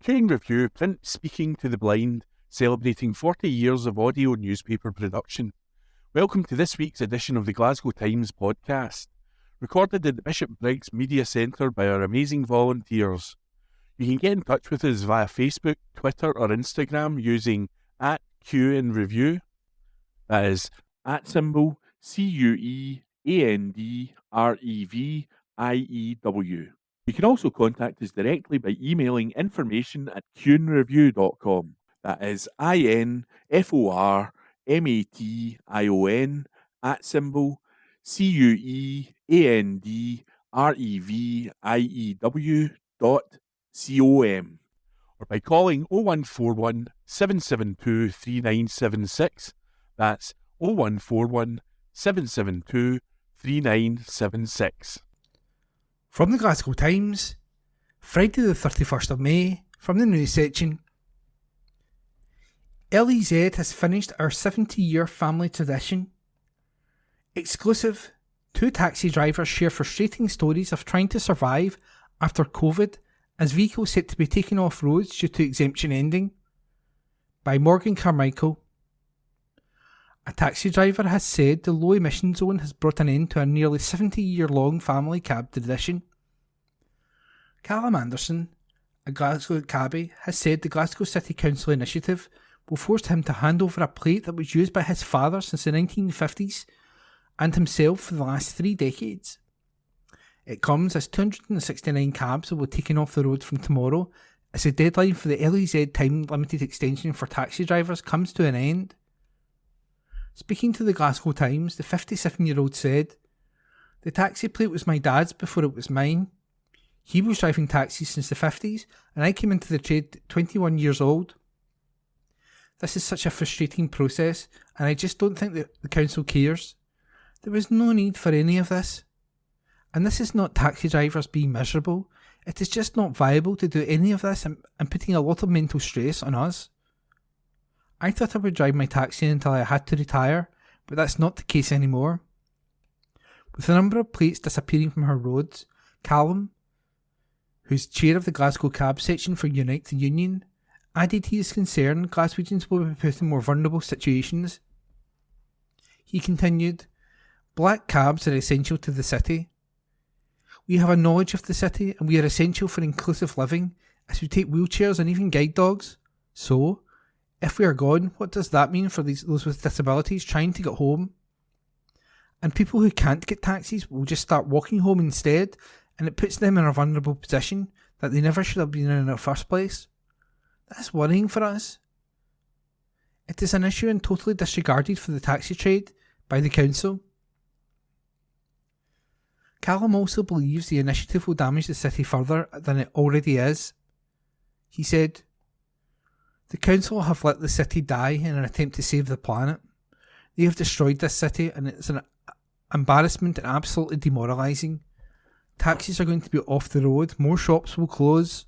King Review Print Speaking to the Blind, celebrating 40 years of audio newspaper production. Welcome to this week's edition of the Glasgow Times podcast, recorded at the Bishop Briggs Media Centre by our amazing volunteers. You can get in touch with us via Facebook, Twitter or Instagram using @QNReview. That is @CUEANDREVIEW. You can also contact us directly by emailing information@QNreview.com. That is INFORMATION@CUEANDREVIEW.com, or by calling 0141 772 3976. That's 0141 772 3976. From the Glasgow Times, Friday the 31st of May, from the news section. LEZ has finished our 70-year family tradition. Exclusive, 2 taxi drivers share frustrating stories of trying to survive after COVID as vehicles set to be taken off roads due to exemption ending. By Morgan Carmichael. A taxi driver has said the low emission zone has brought an end to a nearly 70-year-long family cab tradition. Callum Anderson, a Glasgow cabbie, has said the Glasgow City Council initiative will force him to hand over a plate that was used by his father since the 1950s and himself for the last 3 decades. It comes as 269 cabs will be taken off the road from tomorrow as the deadline for the LEZ time limited extension for taxi drivers comes to an end. Speaking to the Glasgow Times, the 57-year-old said, "The taxi plate was my dad's before it was mine. He was driving taxis since the 50s and I came into the trade at 21 years old. This is such a frustrating process and I just don't think that the council cares. There was no need for any of this. And this is not taxi drivers being miserable. It is just not viable to do any of this and putting a lot of mental stress on us. I thought I would drive my taxi until I had to retire, but that's not the case anymore." With a number of plates disappearing from her roads, Callum, who's chair of the Glasgow Cab section for Unite the Union, added he is concerned Glaswegians will be put in more vulnerable situations. He continued, "Black cabs are essential to the city. We have a knowledge of the city and we are essential for inclusive living as we take wheelchairs and even guide dogs. So, if we are gone, what does that mean for those with disabilities trying to get home? And people who can't get taxis will just start walking home instead, and it puts them in a vulnerable position that they never should have been in the first place. That's worrying for us. It is an issue and totally disregarded for the taxi trade by the council." Callum also believes the initiative will damage the city further than it already is. He said, "The council have let the city die in an attempt to save the planet. They have destroyed this city and it's an embarrassment and absolutely demoralising. Taxis are going to be off the road, more shops will close.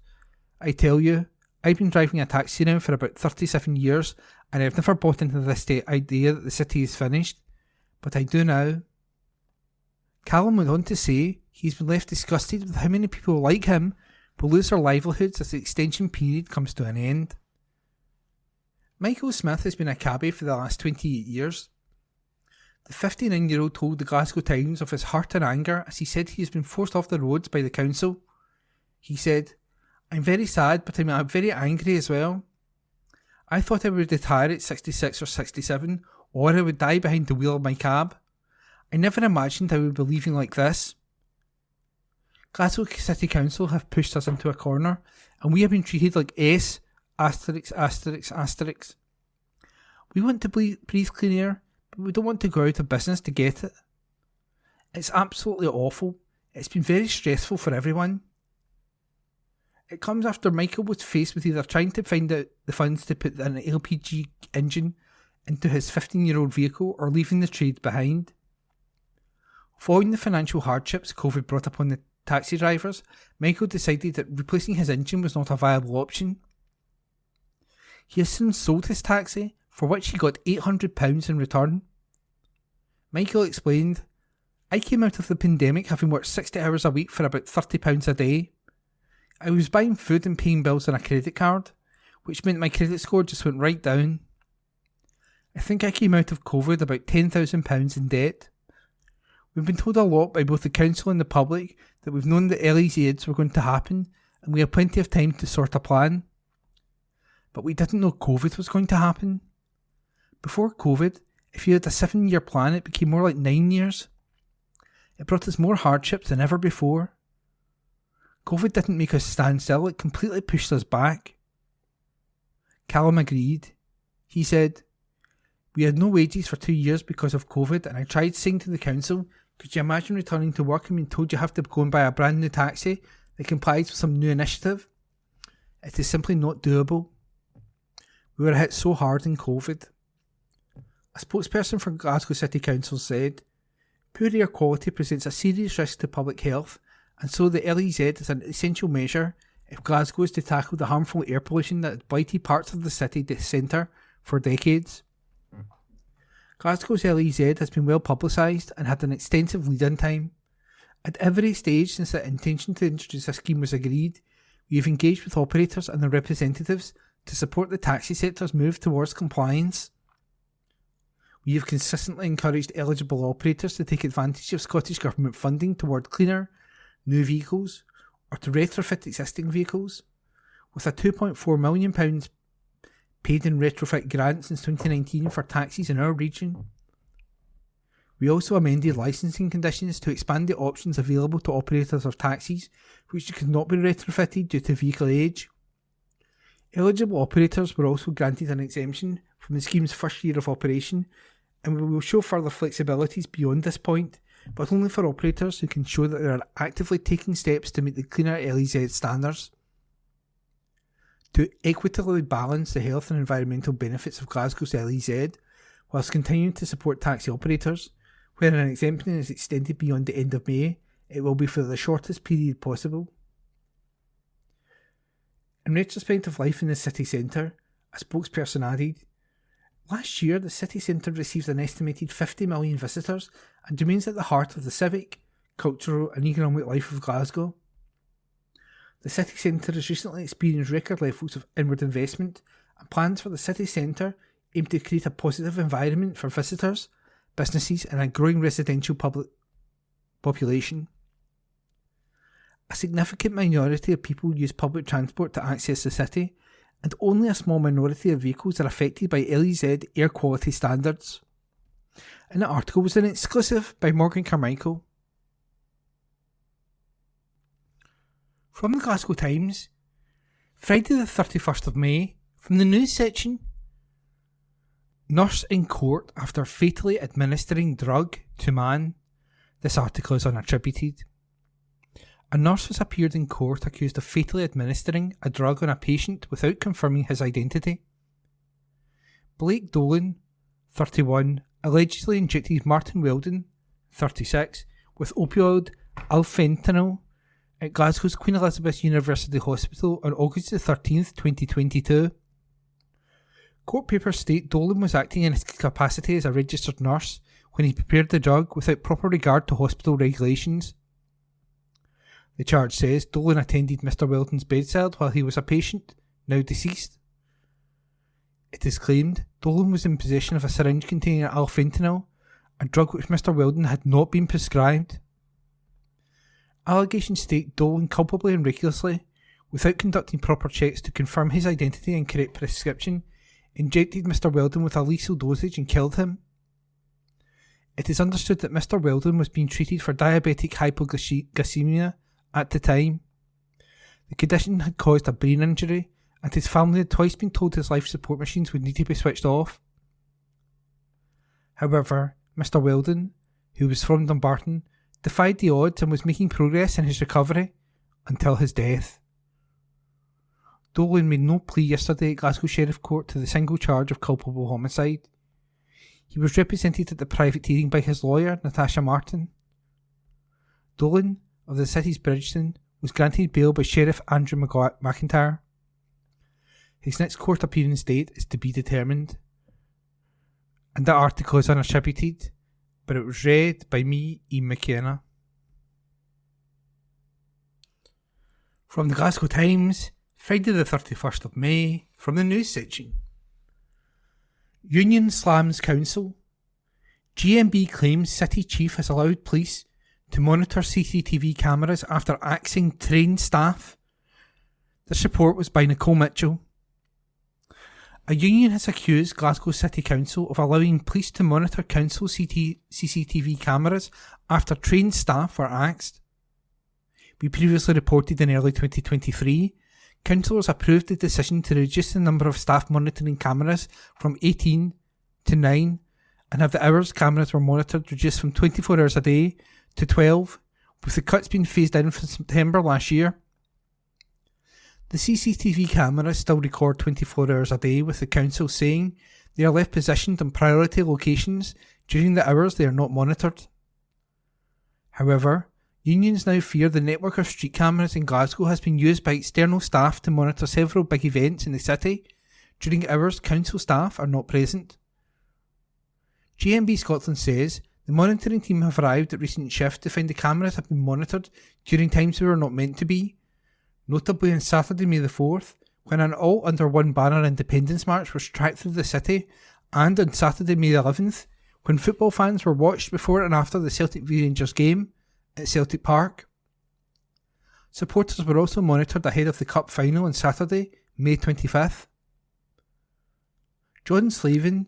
I tell you, I've been driving a taxi now for about 37 years and I've never bought into this idea that the city is finished, but I do now." Callum went on to say he's been left disgusted with how many people like him will lose their livelihoods as the extension period comes to an end. Michael Smith has been a cabbie for the last 28 years. The 59-year-old told the Glasgow Times of his hurt and anger as he said he has been forced off the roads by the council. He said, "I'm very sad, but I'm very angry as well. I thought I would retire at 66 or 67, or I would die behind the wheel of my cab. I never imagined I would be leaving like this. Glasgow City Council have pushed us into a corner, and we have been treated like S********. We want to breathe clean air, but we don't want to go out of business to get it. It's absolutely awful. It's been very stressful for everyone." It comes after Michael was faced with either trying to find out the funds to put an LPG engine into his 15-year-old vehicle or leaving the trade behind. Following the financial hardships COVID brought upon the taxi drivers, Michael decided that replacing his engine was not a viable option. He has since sold his taxi, for which he got £800 in return. Michael explained, "I came out of the pandemic having worked 60 hours a week for about £30 a day. I was buying food and paying bills on a credit card, which meant my credit score just went right down. I think I came out of COVID about £10,000 in debt. We've been told a lot by both the council and the public that we've known that LEZs were going to happen and we have plenty of time to sort a plan. But we didn't know COVID was going to happen. Before COVID, if you had a 7-year plan, it became more like 9 years. It brought us more hardships than ever before. COVID didn't make us stand still, it completely pushed us back. Callum agreed. He said, "We had no wages for 2 years because of COVID, and I tried saying to the council, could you imagine returning to work and being told you have to go and buy a brand new taxi that complies with some new initiative? It is simply not doable. We were hit so hard in COVID." A spokesperson for Glasgow City Council said, "Poor air quality presents a serious risk to public health, and so the LEZ is an essential measure if Glasgow is to tackle the harmful air pollution that has blighted parts of the city centre for decades." Glasgow's LEZ has been well publicised and had an extensive lead-in time. At every stage since the intention to introduce a scheme was agreed, we have engaged with operators and their representatives to support the taxi sector's move towards compliance. We have consistently encouraged eligible operators to take advantage of Scottish Government funding toward cleaner, new vehicles, or to retrofit existing vehicles, with a £2.4 million paid in retrofit grants since 2019 for taxis in our region. We also amended licensing conditions to expand the options available to operators of taxis which could not be retrofitted due to vehicle age. Eligible operators were also granted an exemption from the scheme's first year of operation, and we will show further flexibilities beyond this point, but only for operators who can show that they are actively taking steps to meet the cleaner LEZ standards. To equitably balance the health and environmental benefits of Glasgow's LEZ, whilst continuing to support taxi operators, where an exemption is extended beyond the end of May, it will be for the shortest period possible. In retrospect of life in the city centre, a spokesperson added, "Last year, the city centre received an estimated 50 million visitors and remains at the heart of the civic, cultural and economic life of Glasgow. The city centre has recently experienced record levels of inward investment, and plans for the city centre aim to create a positive environment for visitors, businesses and a growing residential public population. A significant minority of people use public transport to access the city, and only a small minority of vehicles are affected by LEZ air quality standards." And the article was an exclusive by Morgan Carmichael. From the Glasgow Times, Friday the 31st of May, from the news section. Nurse in court after fatally administering drug to man. This article is unattributed. A nurse has appeared in court accused of fatally administering a drug on a patient without confirming his identity. Blake Dolan, 31, allegedly injected Martin Weldon, 36, with opioid alfentanil at Glasgow's Queen Elizabeth University Hospital on August 13th, 2022. Court papers state Dolan was acting in his capacity as a registered nurse when he prepared the drug without proper regard to hospital regulations. The charge says Dolan attended Mr. Weldon's bedside while he was a patient, now deceased. It is claimed Dolan was in possession of a syringe containing alfentanil, a drug which Mr. Weldon had not been prescribed. Allegations state Dolan culpably and recklessly, without conducting proper checks to confirm his identity and correct prescription, injected Mr. Weldon with a lethal dosage and killed him. It is understood that Mr. Weldon was being treated for diabetic hypoglycemia at the time. The condition had caused a brain injury, and his family had twice been told his life support machines would need to be switched off. However, Mr. Weldon, who was from Dumbarton, defied the odds and was making progress in his recovery until his death. Dolan made no plea yesterday at Glasgow Sheriff Court to the single charge of culpable homicide. He was represented at the private hearing by his lawyer, Natasha Martin. Dolan, of the city's Bridgeton, was granted bail by Sheriff Andrew McIntyre. His next court appearance date is to be determined. And that article is unattributed, but it was read by me, Ian McKenna. From the Glasgow Times, Friday the 31st of May, from the news section. Union slams council. GMB claims city chief has allowed police to monitor CCTV cameras after axing trained staff. This report was by Nicole Mitchell. A union has accused Glasgow City Council of allowing police to monitor council CCTV cameras after trained staff were axed. We previously reported in early 2023, councillors approved the decision to reduce the number of staff monitoring cameras from 18 to 9 and have the hours cameras were monitored reduced from 24 hours a day to 12, with the cuts being phased in from September last year. The CCTV cameras still record 24 hours a day, with the council saying they are left positioned in priority locations during the hours they are not monitored. However, unions now fear the network of street cameras in Glasgow has been used by external staff to monitor several big events in the city during hours council staff are not present. GMB Scotland says the monitoring team have arrived at recent shift to find the cameras have been monitored during times they were not meant to be, notably on Saturday, May the 4th, when an all-under-one banner independence march was tracked through the city, and on Saturday, May the 11th, when football fans were watched before and after the Celtic v Rangers game at Celtic Park. Supporters were also monitored ahead of the Cup final on Saturday, May 25th. John Slavin,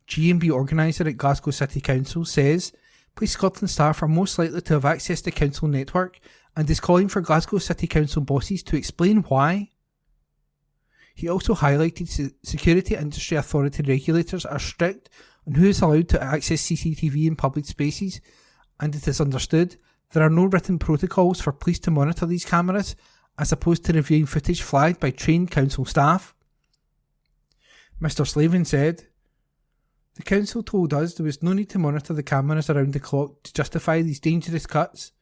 GMB organiser at Glasgow City Council, says Police Scotland staff are most likely to have accessed the council network and is calling for Glasgow City Council bosses to explain why. He also highlighted Security Industry Authority regulators are strict on who is allowed to access CCTV in public spaces, and it is understood there are no written protocols for police to monitor these cameras, as opposed to reviewing footage flagged by trained council staff. Mr. Slavin said, "The council told us there was no need to monitor the cameras around the clock to justify these dangerous cuts.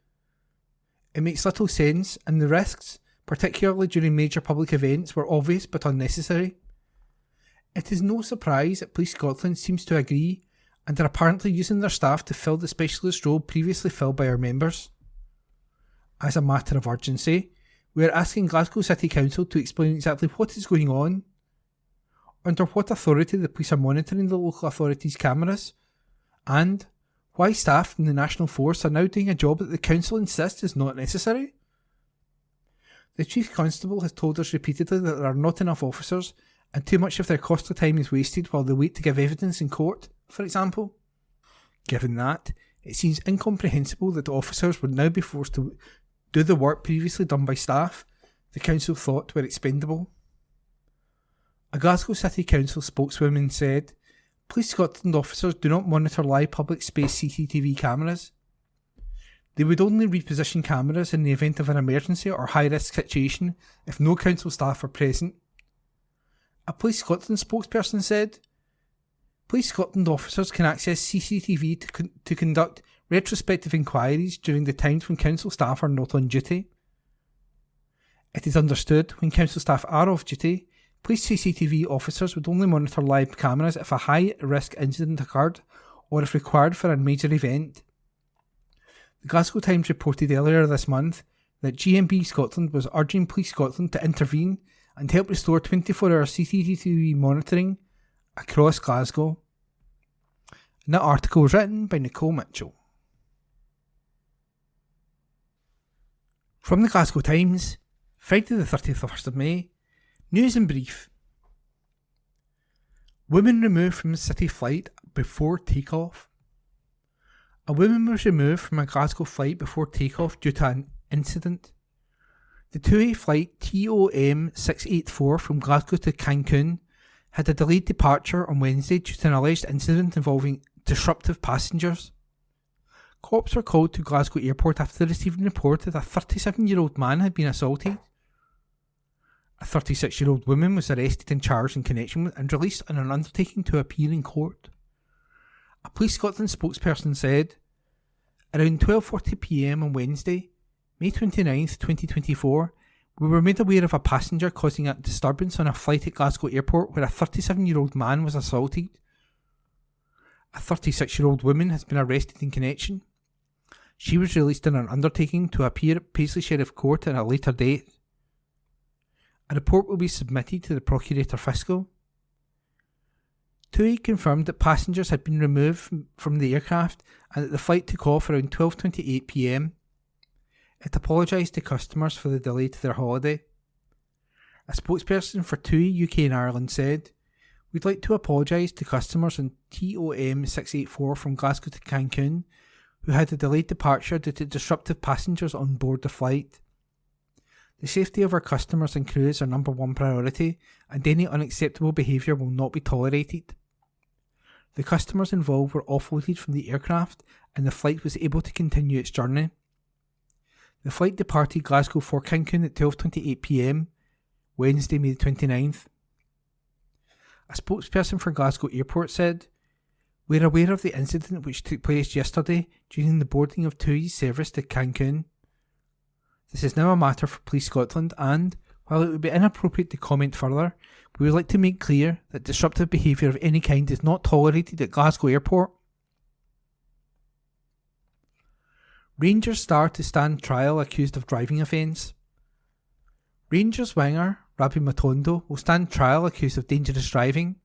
It makes little sense, and the risks, particularly during major public events, were obvious but unnecessary. It is no surprise that Police Scotland seems to agree and are apparently using their staff to fill the specialist role previously filled by our members. As a matter of urgency, we are asking Glasgow City Council to explain exactly what is going on, under what authority the police are monitoring the local authorities' cameras, and why staff from the National Force are now doing a job that the council insists is not necessary. The Chief Constable has told us repeatedly that there are not enough officers and too much of their costly time is wasted while they wait to give evidence in court, for example. Given that, it seems incomprehensible that the officers would now be forced to do the work previously done by staff the council thought were expendable." A Glasgow City Council spokeswoman said, "Police Scotland officers do not monitor live public space CCTV cameras. They would only reposition cameras in the event of an emergency or high-risk situation if no council staff are present." A Police Scotland spokesperson said, "Police Scotland officers can access CCTV to conduct retrospective inquiries during the times when council staff are not on duty. It is understood when council staff are off duty, police CCTV officers would only monitor live cameras if a high-risk incident occurred or if required for a major event." The Glasgow Times reported earlier this month that GMB Scotland was urging Police Scotland to intervene and help restore 24-hour CCTV monitoring across Glasgow. And that article was written by Nicole Mitchell. From the Glasgow Times, Friday the 31st of May, news in brief. Woman removed from city flight before takeoff. A woman was removed from a Glasgow flight before takeoff due to an incident. The 2A flight TOM 684 from Glasgow to Cancun had a delayed departure on Wednesday due to an alleged incident involving disruptive passengers. Cops were called to Glasgow Airport after receiving a report that a 37-year-old man had been assaulted. A 36-year-old woman was arrested and charged in connection with and released on an undertaking to appear in court. A Police Scotland spokesperson said, "Around 12:40pm on Wednesday, May 29th, 2024, we were made aware of a passenger causing a disturbance on a flight at Glasgow Airport where a 37-year-old man was assaulted. A 36-year-old woman has been arrested in connection. She was released on an undertaking to appear at Paisley Sheriff Court at a later date. A report will be submitted to the Procurator Fiscal. TUI confirmed that passengers had been removed from the aircraft and that the flight took off around 12:28 p.m. It apologised to customers for the delay to their holiday. A spokesperson for TUI UK and Ireland said, "We'd like to apologise to customers on TOM 684 from Glasgow to Cancun who had a delayed departure due to disruptive passengers on board the flight. The safety of our customers and crew is our number one priority, and any unacceptable behaviour will not be tolerated. The customers involved were offloaded from the aircraft and the flight was able to continue its journey. The flight departed Glasgow for Cancun at 12:28 p.m, Wednesday, May 29th. A spokesperson for Glasgow Airport said, "We're aware of the incident which took place yesterday during the boarding of TUI's service to Cancun. This is now a matter for Police Scotland and, while it would be inappropriate to comment further, we would like to make clear that disruptive behaviour of any kind is not tolerated at Glasgow Airport." Rangers star to stand trial accused of driving offence. Rangers winger Rabbi Matondo will stand trial accused of dangerous driving.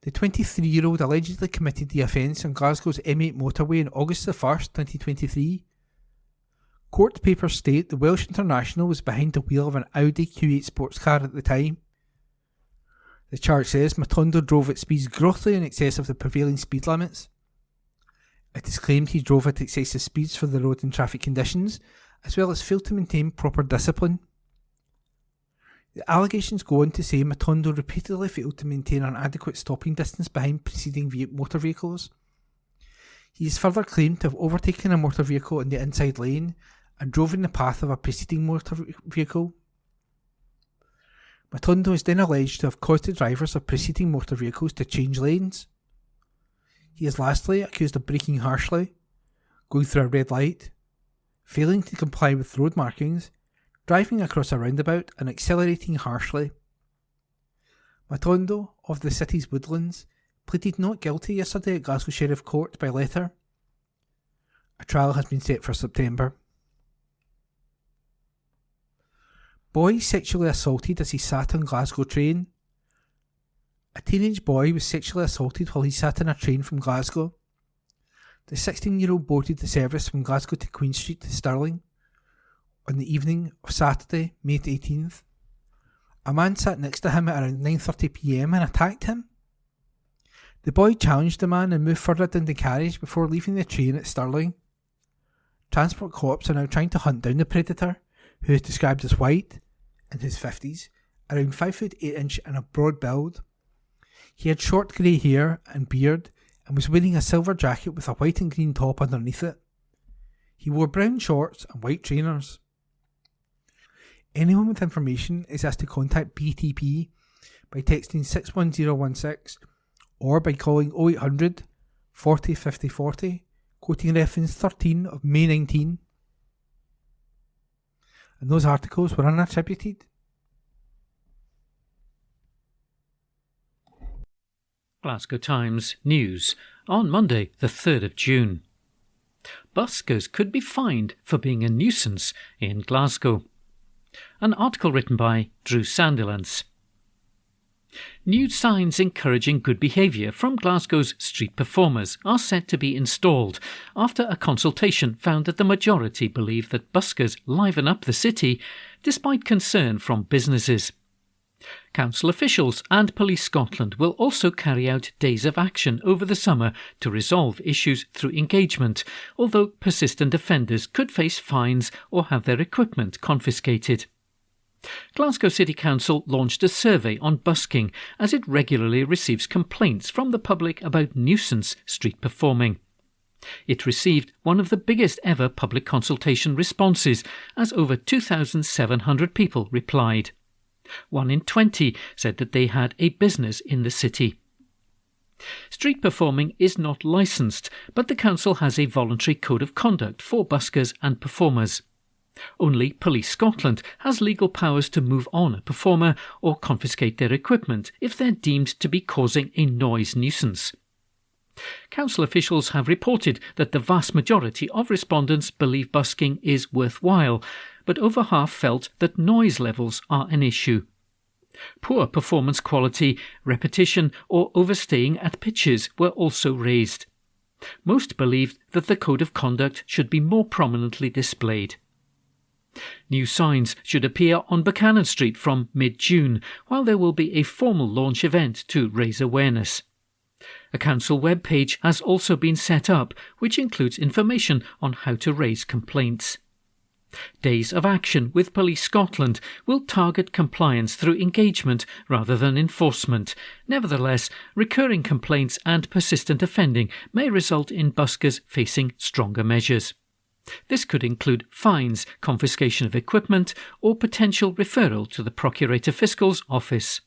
The 23-year-old allegedly committed the offence on Glasgow's M8 motorway on August 1st, 2023. Court papers state the Welsh international was behind the wheel of an Audi Q8 sports car at the time. The charge says Matondo drove at speeds grossly in excess of the prevailing speed limits. It is claimed he drove at excessive speeds for the road and traffic conditions, as well as failed to maintain proper discipline. The allegations go on to say Matondo repeatedly failed to maintain an adequate stopping distance behind preceding motor vehicles. He is further claimed to have overtaken a motor vehicle in the inside lane and drove in the path of a preceding motor vehicle. Matondo is then alleged to have caused the drivers of preceding motor vehicles to change lanes. He is lastly accused of braking harshly, going through a red light, failing to comply with road markings, driving across a roundabout and accelerating harshly. Matondo, of the city's Woodlands, pleaded not guilty yesterday at Glasgow Sheriff Court by letter. A trial has been set for September. Boy sexually assaulted as he sat on Glasgow train. A teenage boy was sexually assaulted while he sat in a train from Glasgow. The 16-year-old boarded the service from Glasgow to Queen Street to Stirling on the evening of Saturday, May 18th. A man sat next to him at around 9:30 p.m. and attacked him. The boy challenged the man and moved further down the carriage before leaving the train at Stirling. Transport co-ops are now trying to hunt down the predator, who is described as white, in his 50s, around 5 foot 8 inch and a broad build. He had short grey hair and beard and was wearing a silver jacket with a white and green top underneath it. He wore brown shorts and white trainers. Anyone with information is asked to contact BTP by texting 61016 or by calling 0800 40 50 40, quoting reference 13 of May 19. And those articles were unattributed. Glasgow Times News on Monday, the 3rd of June. Buskers could be fined for being a nuisance in Glasgow. An article written by Drew Sandilands. New signs encouraging good behaviour from Glasgow's street performers are set to be installed after a consultation found that the majority believe that buskers liven up the city despite concern from businesses. Council officials and Police Scotland will also carry out days of action over the summer to resolve issues through engagement, although persistent offenders could face fines or have their equipment confiscated. Glasgow City Council launched a survey on busking as it regularly receives complaints from the public about nuisance street performing. It received one of the biggest ever public consultation responses, as over 2,700 people replied. 1 in 20 said that they had a business in the city. Street performing is not licensed, but the council has a voluntary code of conduct for buskers and performers. Only Police Scotland has legal powers to move on a performer or confiscate their equipment if they're deemed to be causing a noise nuisance. Council officials have reported that the vast majority of respondents believe busking is worthwhile, but over half felt that noise levels are an issue. Poor performance quality, repetition or overstaying at pitches were also raised. Most believed that the code of conduct should be more prominently displayed. New signs should appear on Buchanan Street from mid-June, while there will be a formal launch event to raise awareness. A council web page has also been set up, which includes information on how to raise complaints. Days of Action with Police Scotland will target compliance through engagement rather than enforcement. Nevertheless, recurring complaints and persistent offending may result in buskers facing stronger measures. This could include fines, confiscation of equipment, or potential referral to the Procurator Fiscal's office.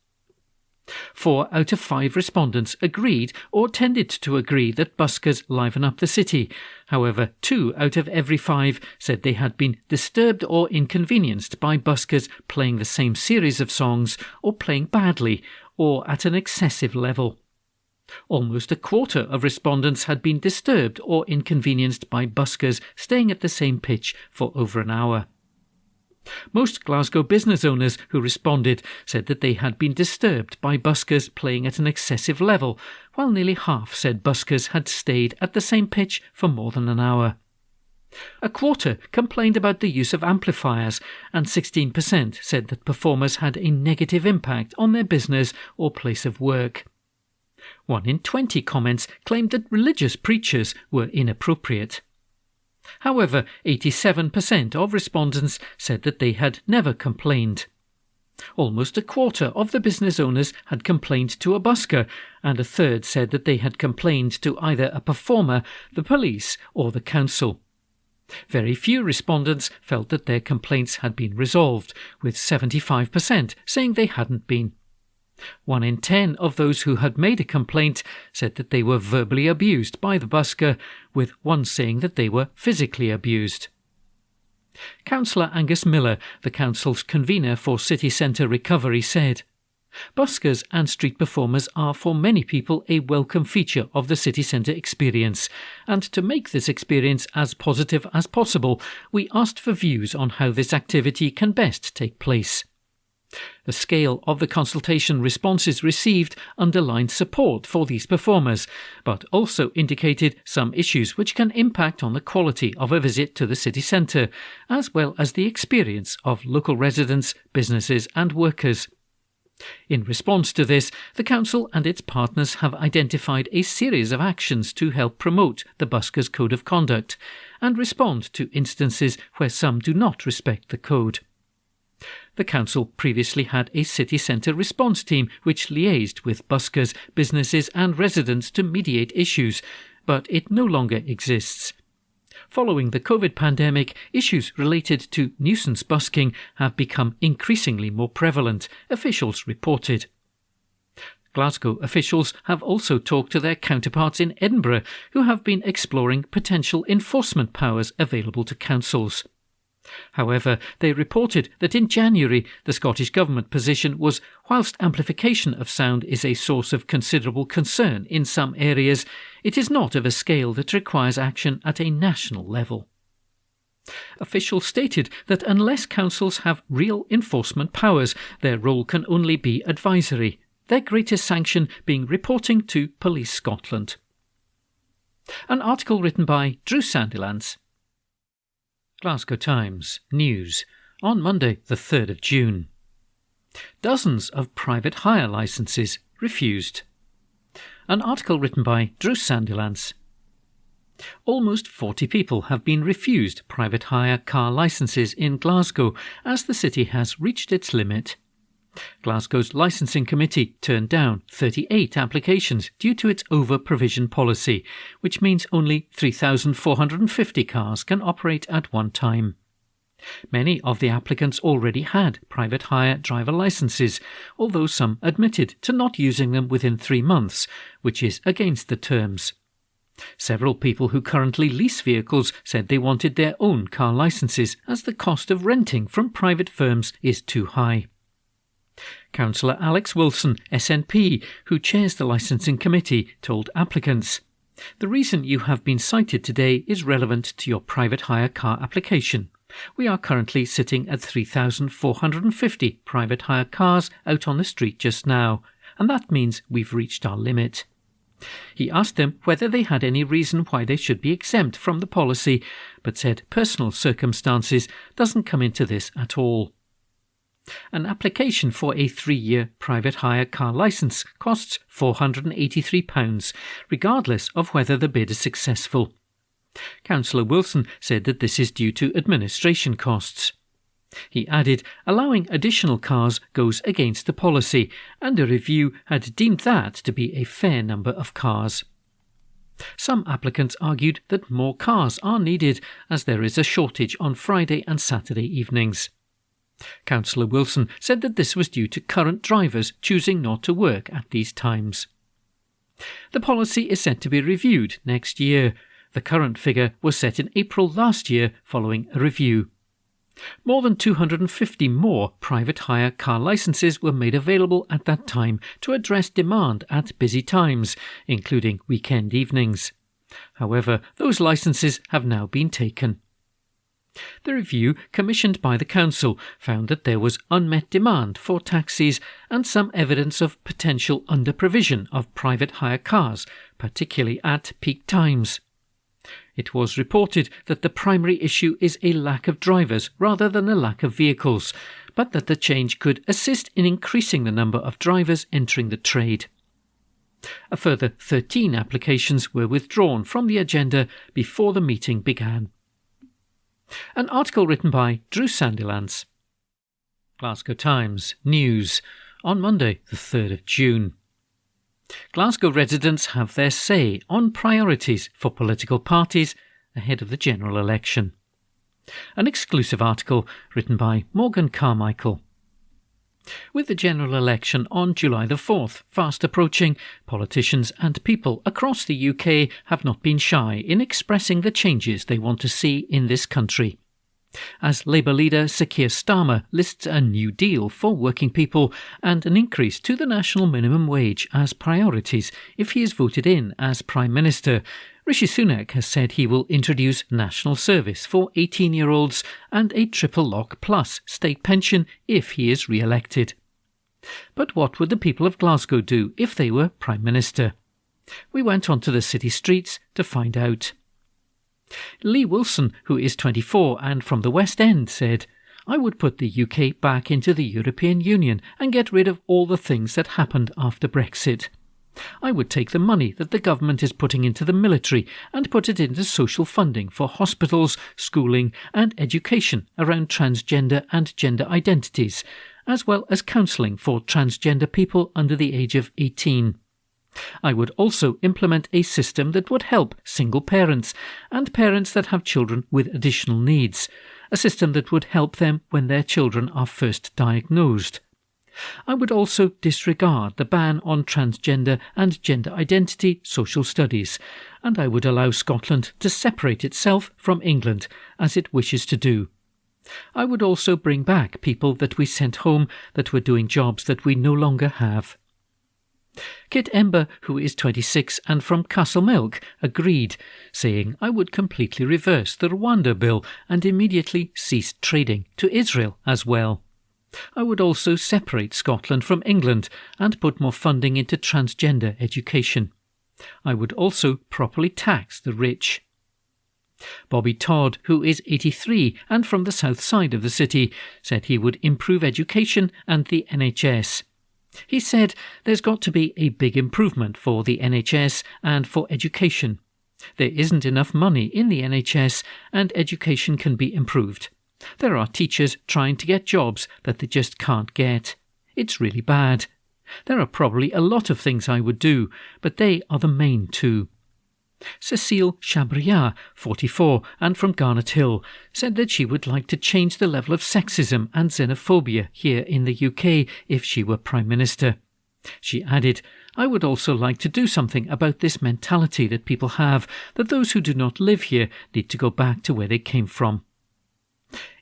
4 out of 5 respondents agreed or tended to agree that buskers liven up the city. However, 2 out of every 5 said they had been disturbed or inconvenienced by buskers playing the same series of songs or playing badly or at an excessive level. Almost a quarter of respondents had been disturbed or inconvenienced by buskers staying at the same pitch for over an hour. Most Glasgow business owners who responded said that they had been disturbed by buskers playing at an excessive level, while nearly half said buskers had stayed at the same pitch for more than an hour. A quarter complained about the use of amplifiers, and 16% said that performers had a negative impact on their business or place of work. 1 in 20 comments claimed that religious preachers were inappropriate. However, 87% of respondents said that they had never complained. Almost a quarter of the business owners had complained to a busker, and a third said that they had complained to either a performer, the police, or the council. Very few respondents felt that their complaints had been resolved, with 75% saying they hadn't been. 1 in 10 of those who had made a complaint said that they were verbally abused by the busker, with 1 saying that they were physically abused. Councillor Angus Miller, the council's convener for city centre recovery, said, "Buskers and street performers are for many people a welcome feature of the city centre experience, and to make this experience as positive as possible, we asked for views on how this activity can best take place." The scale of the consultation responses received underlined support for these performers, but also indicated some issues which can impact on the quality of a visit to the city centre, as well as the experience of local residents, businesses and workers. In response to this, the council and its partners have identified a series of actions to help promote the buskers' code of conduct and respond to instances where some do not respect the code. The council previously had a city centre response team which liaised with buskers, businesses and residents to mediate issues, but it no longer exists. Following the COVID pandemic, issues related to nuisance busking have become increasingly more prevalent, officials reported. Glasgow officials have also talked to their counterparts in Edinburgh, who have been exploring potential enforcement powers available to councils. However, they reported that in January the Scottish Government position was, whilst amplification of sound is a source of considerable concern in some areas, it is not of a scale that requires action at a national level. Officials stated that unless councils have real enforcement powers, their role can only be advisory, their greatest sanction being reporting to Police Scotland. An article written by Drew Sandylance. Glasgow Times News on Monday the 3rd of June. Dozens of private hire licences refused. An article written by Drew Sandylance. Almost 40 people have been refused private hire car licences in Glasgow as the city has reached its limit. Glasgow's licensing committee turned down 38 applications due to its over-provision policy, which means only 3,450 cars can operate at one time. Many of the applicants already had private hire driver licences, although some admitted to not using them within 3 months, which is against the terms. Several people who currently lease vehicles said they wanted their own car licences as the cost of renting from private firms is too high. Councillor Alex Wilson, SNP, who chairs the licensing committee, told applicants, "The reason you have been cited today is relevant to your private hire car application. We are currently sitting at 3,450 private hire cars out on the street just now, and that means we've reached our limit. He asked them whether they had any reason why they should be exempt from the policy, but said personal circumstances doesn't come into this at all. An application for a 3-year private hire car licence costs £483, regardless of whether the bid is successful. Councillor Wilson said that this is due to administration costs. He added, allowing additional cars goes against the policy, and a review had deemed that to be a fair number of cars. Some applicants argued that more cars are needed, as there is a shortage on Friday and Saturday evenings. Councillor Wilson said that this was due to current drivers choosing not to work at these times. The policy is set to be reviewed next year. The current figure was set in April last year following a review. More than 250 more private hire car licences were made available at that time to address demand at busy times, including weekend evenings. However, those licences have now been taken. The review, commissioned by the council, found that there was unmet demand for taxis and some evidence of potential under-provision of private hire cars, particularly at peak times. It was reported that the primary issue is a lack of drivers rather than a lack of vehicles, but that the change could assist in increasing the number of drivers entering the trade. A further 13 applications were withdrawn from the agenda before the meeting began. An article written by Drew Sandylance. Glasgow Times News on Monday, the 3rd of June. Glasgow residents have their say on priorities for political parties ahead of the general election. An exclusive article written by Morgan Carmichael. With the general election on July the 4th fast approaching, politicians and people across the UK have not been shy in expressing the changes they want to see in this country. As Labour leader Sir Keir Starmer lists a new deal for working people and an increase to the national minimum wage as priorities if he is voted in as Prime Minister, Rishi Sunak has said he will introduce national service for 18-year-olds and a triple lock plus state pension if he is re-elected. But what would the people of Glasgow do if they were Prime Minister? We went onto the city streets to find out. Lee Wilson, who is 24 and from the West End, said, "I would put the UK back into the European Union and get rid of all the things that happened after Brexit. I would take the money that the government is putting into the military and put it into social funding for hospitals, schooling and education around transgender and gender identities, as well as counselling for transgender people under the age of 18. I would also implement a system that would help single parents and parents that have children with additional needs, a system that would help them when their children are first diagnosed. I would also disregard the ban on transgender and gender identity social studies, and I would allow Scotland to separate itself from England, as it wishes to do. I would also bring back people that we sent home that were doing jobs that we no longer have." Kit Ember, who is 26 and from Castlemilk, agreed, saying, "I would completely reverse the Rwanda bill and immediately cease trading to Israel as well. I would also separate Scotland from England and put more funding into transgender education. I would also properly tax the rich." Bobby Todd, who is 83 and from the south side of the city, said he would improve education and the NHS. He said there's got to be a big improvement for the NHS and for education. There isn't enough money in the NHS and education can be improved. There are teachers trying to get jobs that they just can't get. It's really bad. There are probably a lot of things I would do, but they are the main two. Cecile Chabriat, 44 and from Garnet Hill, said that she would like to change the level of sexism and xenophobia here in the UK if she were Prime Minister. She added, "I would also like to do something about this mentality that people have, that those who do not live here need to go back to where they came from."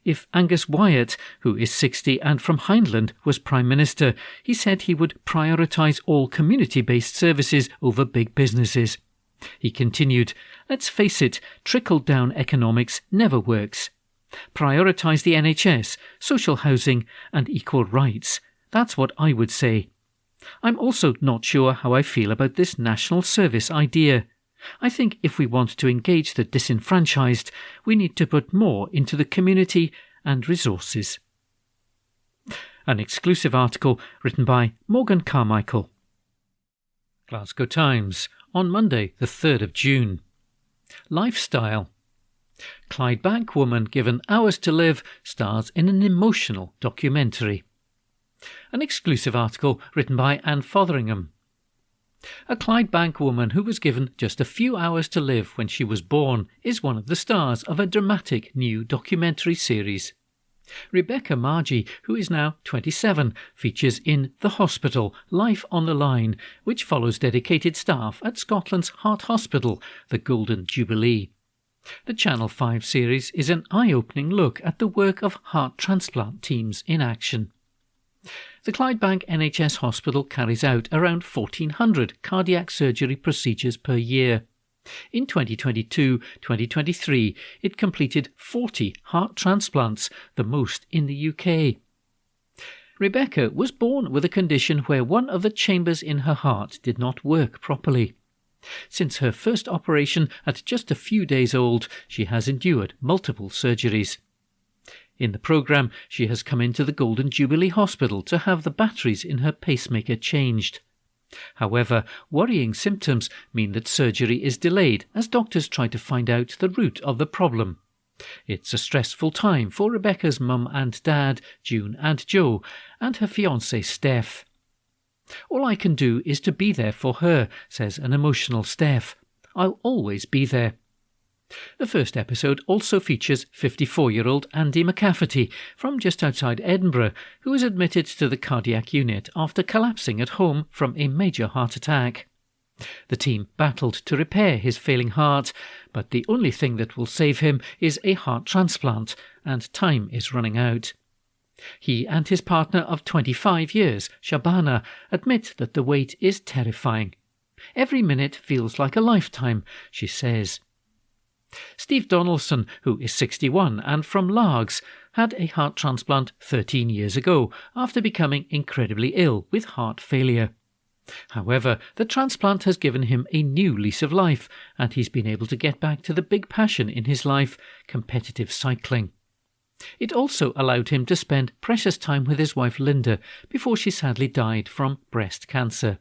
If Angus Wyatt, who is 60 and from Hindland, was Prime Minister, he said he would prioritise all community-based services over big businesses. He continued, "Let's face it, trickle-down economics never works. Prioritise the NHS, social housing and equal rights. That's what I would say. I'm also not sure how I feel about this national service idea. I think if we want to engage the disenfranchised, we need to put more into the community and resources. An exclusive article written by Morgan Carmichael. Glasgow Times, on Monday the 3rd of June. Lifestyle. Clydebank woman given hours to live stars in an emotional documentary. An exclusive article written by Anne Fotheringham. A Clydebank woman who was given just a few hours to live when she was born is one of the stars of a dramatic new documentary series. Rebecca Margie, who is now 27, features in The Hospital, Life on the Line, which follows dedicated staff at Scotland's Heart Hospital, the Golden Jubilee. The Channel 5 series is an eye-opening look at the work of heart transplant teams in action. The Clydebank NHS Hospital carries out around 1,400 cardiac surgery procedures per year. In 2022-2023, it completed 40 heart transplants, the most in the UK. Rebecca was born with a condition where one of the chambers in her heart did not work properly. Since her first operation at just a few days old, she has endured multiple surgeries. In the programme, she has come into the Golden Jubilee Hospital to have the batteries in her pacemaker changed. However, worrying symptoms mean that surgery is delayed as doctors try to find out the root of the problem. It's a stressful time for Rebecca's mum and dad, June and Joe, and her fiancé, Steph. All I can do is to be there for her, says an emotional Steph. I'll always be there. The first episode also features 54-year-old Andy McCafferty from just outside Edinburgh, who was admitted to the cardiac unit after collapsing at home from a major heart attack. The team battled to repair his failing heart, but the only thing that will save him is a heart transplant, and time is running out. He and his partner of 25 years, Shabana, admit that the wait is terrifying. Every minute feels like a lifetime, she says. Steve Donaldson, who is 61 and from Largs, had a heart transplant 13 years ago after becoming incredibly ill with heart failure. However, the transplant has given him a new lease of life, and he's been able to get back to the big passion in his life, competitive cycling. It also allowed him to spend precious time with his wife Linda before she sadly died from breast cancer.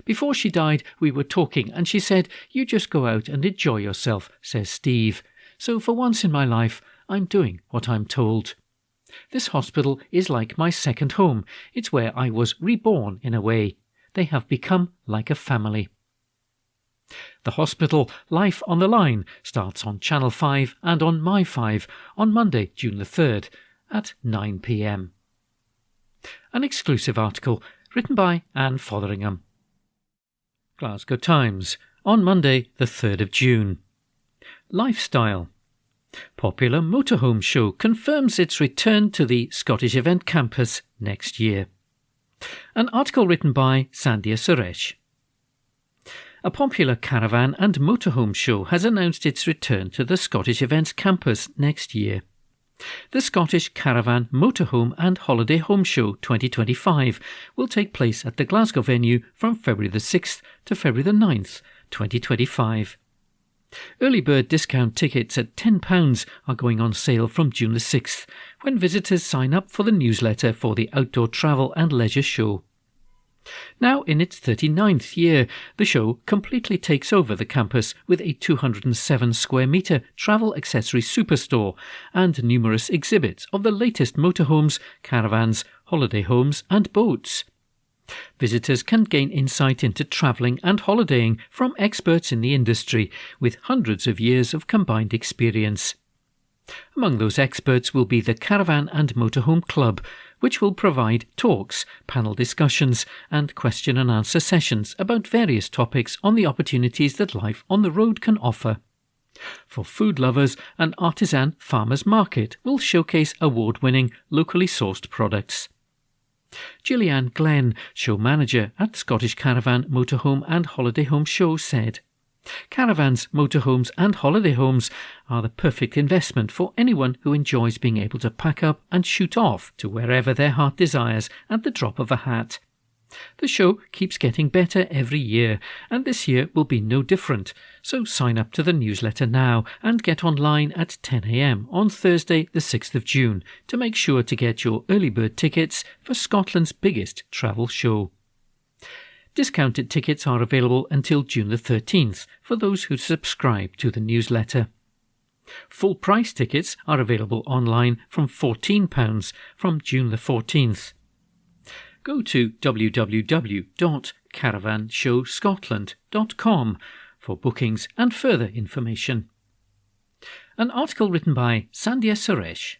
Before she died, we were talking and she said, "You just go out and enjoy yourself," says Steve. So for once in my life, I'm doing what I'm told. This hospital is like my second home. It's where I was reborn in a way. They have become like a family. The Hospital, Life on the Line, starts on Channel 5 and on My 5 on Monday, June the 3rd at 9 p.m. An exclusive article written by Anne Fotheringham. Glasgow Times, on Monday the 3rd of June. Lifestyle. Popular motorhome show confirms its return to the Scottish Event Campus next year. An article written by Sandhya Suresh. A popular caravan and motorhome show has announced its return to the Scottish Events Campus next year. The Scottish Caravan, Motorhome and Holiday Home Show 2025 will take place at the Glasgow venue from February the 6th to February the 9th, 2025. Early bird discount tickets at £10 are going on sale from June the 6th, when visitors sign up for the newsletter for the Outdoor Travel and Leisure Show. Now in its 39th year, the show completely takes over the campus with a 207 square metre travel accessory superstore and numerous exhibits of the latest motorhomes, caravans, holiday homes and boats. Visitors can gain insight into travelling and holidaying from experts in the industry with hundreds of years of combined experience. Among those experts will be the Caravan and Motorhome Club, which will provide talks, panel discussions and question and answer sessions about various topics on the opportunities that life on the road can offer. For food lovers, an artisan farmers market will showcase award-winning, locally sourced products. Gillian Glenn, show manager at Scottish Caravan, Motorhome and Holiday Home Show, said, Caravans, motorhomes and holiday homes are the perfect investment for anyone who enjoys being able to pack up and shoot off to wherever their heart desires at the drop of a hat. The show keeps getting better every year, and this year will be no different, so sign up to the newsletter now and get online at 10 a.m. on Thursday the 6th of June to make sure to get your early bird tickets for Scotland's biggest travel show. Discounted tickets are available until June the 13th for those who subscribe to the newsletter. Full price tickets are available online from £14 from June the 14th. Go to www.caravanshowscotland.com for bookings and further information. An article written by Sandhya Suresh.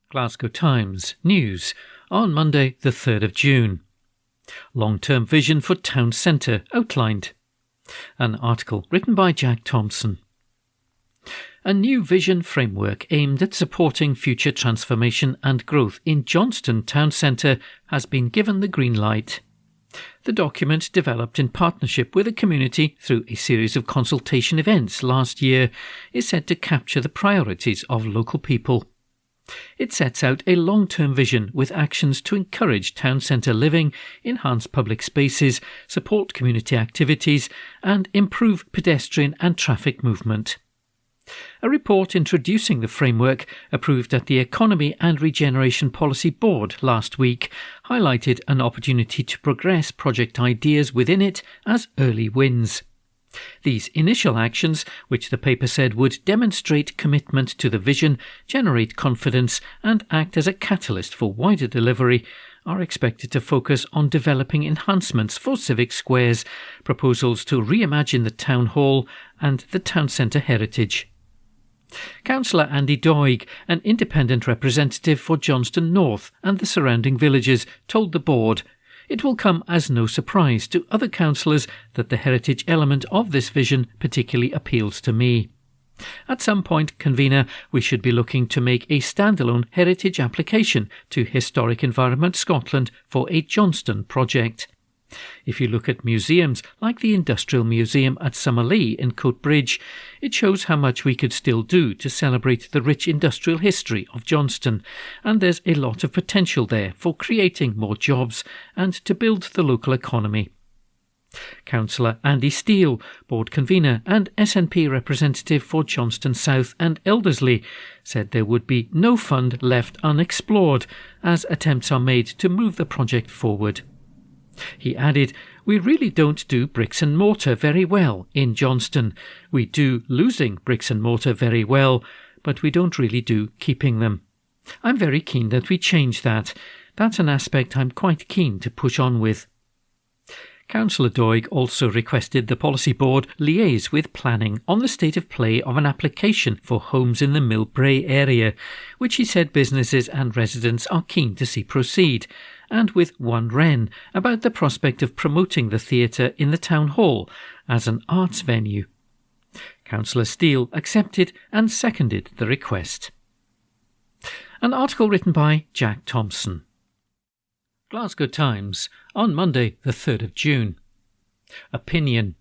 Glasgow Times News on Monday the 3rd of June. Long-term vision for town centre outlined. An article written by Jack Thompson. A new vision framework aimed at supporting future transformation and growth in Johnston Town Centre has been given the green light. The document, developed in partnership with the community through a series of consultation events last year, is set to capture the priorities of local people. It sets out a long-term vision with actions to encourage town centre living, enhance public spaces, support community activities and improve pedestrian and traffic movement. A report introducing the framework, approved at the Economy and Regeneration Policy Board last week, highlighted an opportunity to progress project ideas within it as early wins. These initial actions, which the paper said would demonstrate commitment to the vision, generate confidence and act as a catalyst for wider delivery, are expected to focus on developing enhancements for civic squares, proposals to reimagine the town hall and the town centre heritage. Councillor Andy Doig, an independent representative for Johnston North and the surrounding villages, told the board, "It will come as no surprise to other councillors that the heritage element of this vision particularly appeals to me. At some point, convener, we should be looking to make a standalone heritage application to Historic Environment Scotland for a Johnston project. If you look at museums like the Industrial Museum at Summerlee in Coatbridge, it shows how much we could still do to celebrate the rich industrial history of Johnston, and there's a lot of potential there for creating more jobs and to build the local economy." Councillor Andy Steele, board convener and SNP representative for Johnston South and Eldersley, said there would be no fund left unexplored as attempts are made to move the project forward. He added, "We really don't do bricks and mortar very well in Johnston. We do losing bricks and mortar very well, but we don't really do keeping them. I'm very keen that we change that. That's an aspect I'm quite keen to push on with." Councillor Doig also requested the Policy Board liaise with planning on the state of play of an application for homes in the Millbrae area, which he said businesses and residents are keen to see proceed, and with One Wren about the prospect of promoting the theatre in the town hall as an arts venue. Councillor Steele accepted and seconded the request. An article written by Jack Thompson. Glasgow Times on Monday the 3rd of June. Opinion.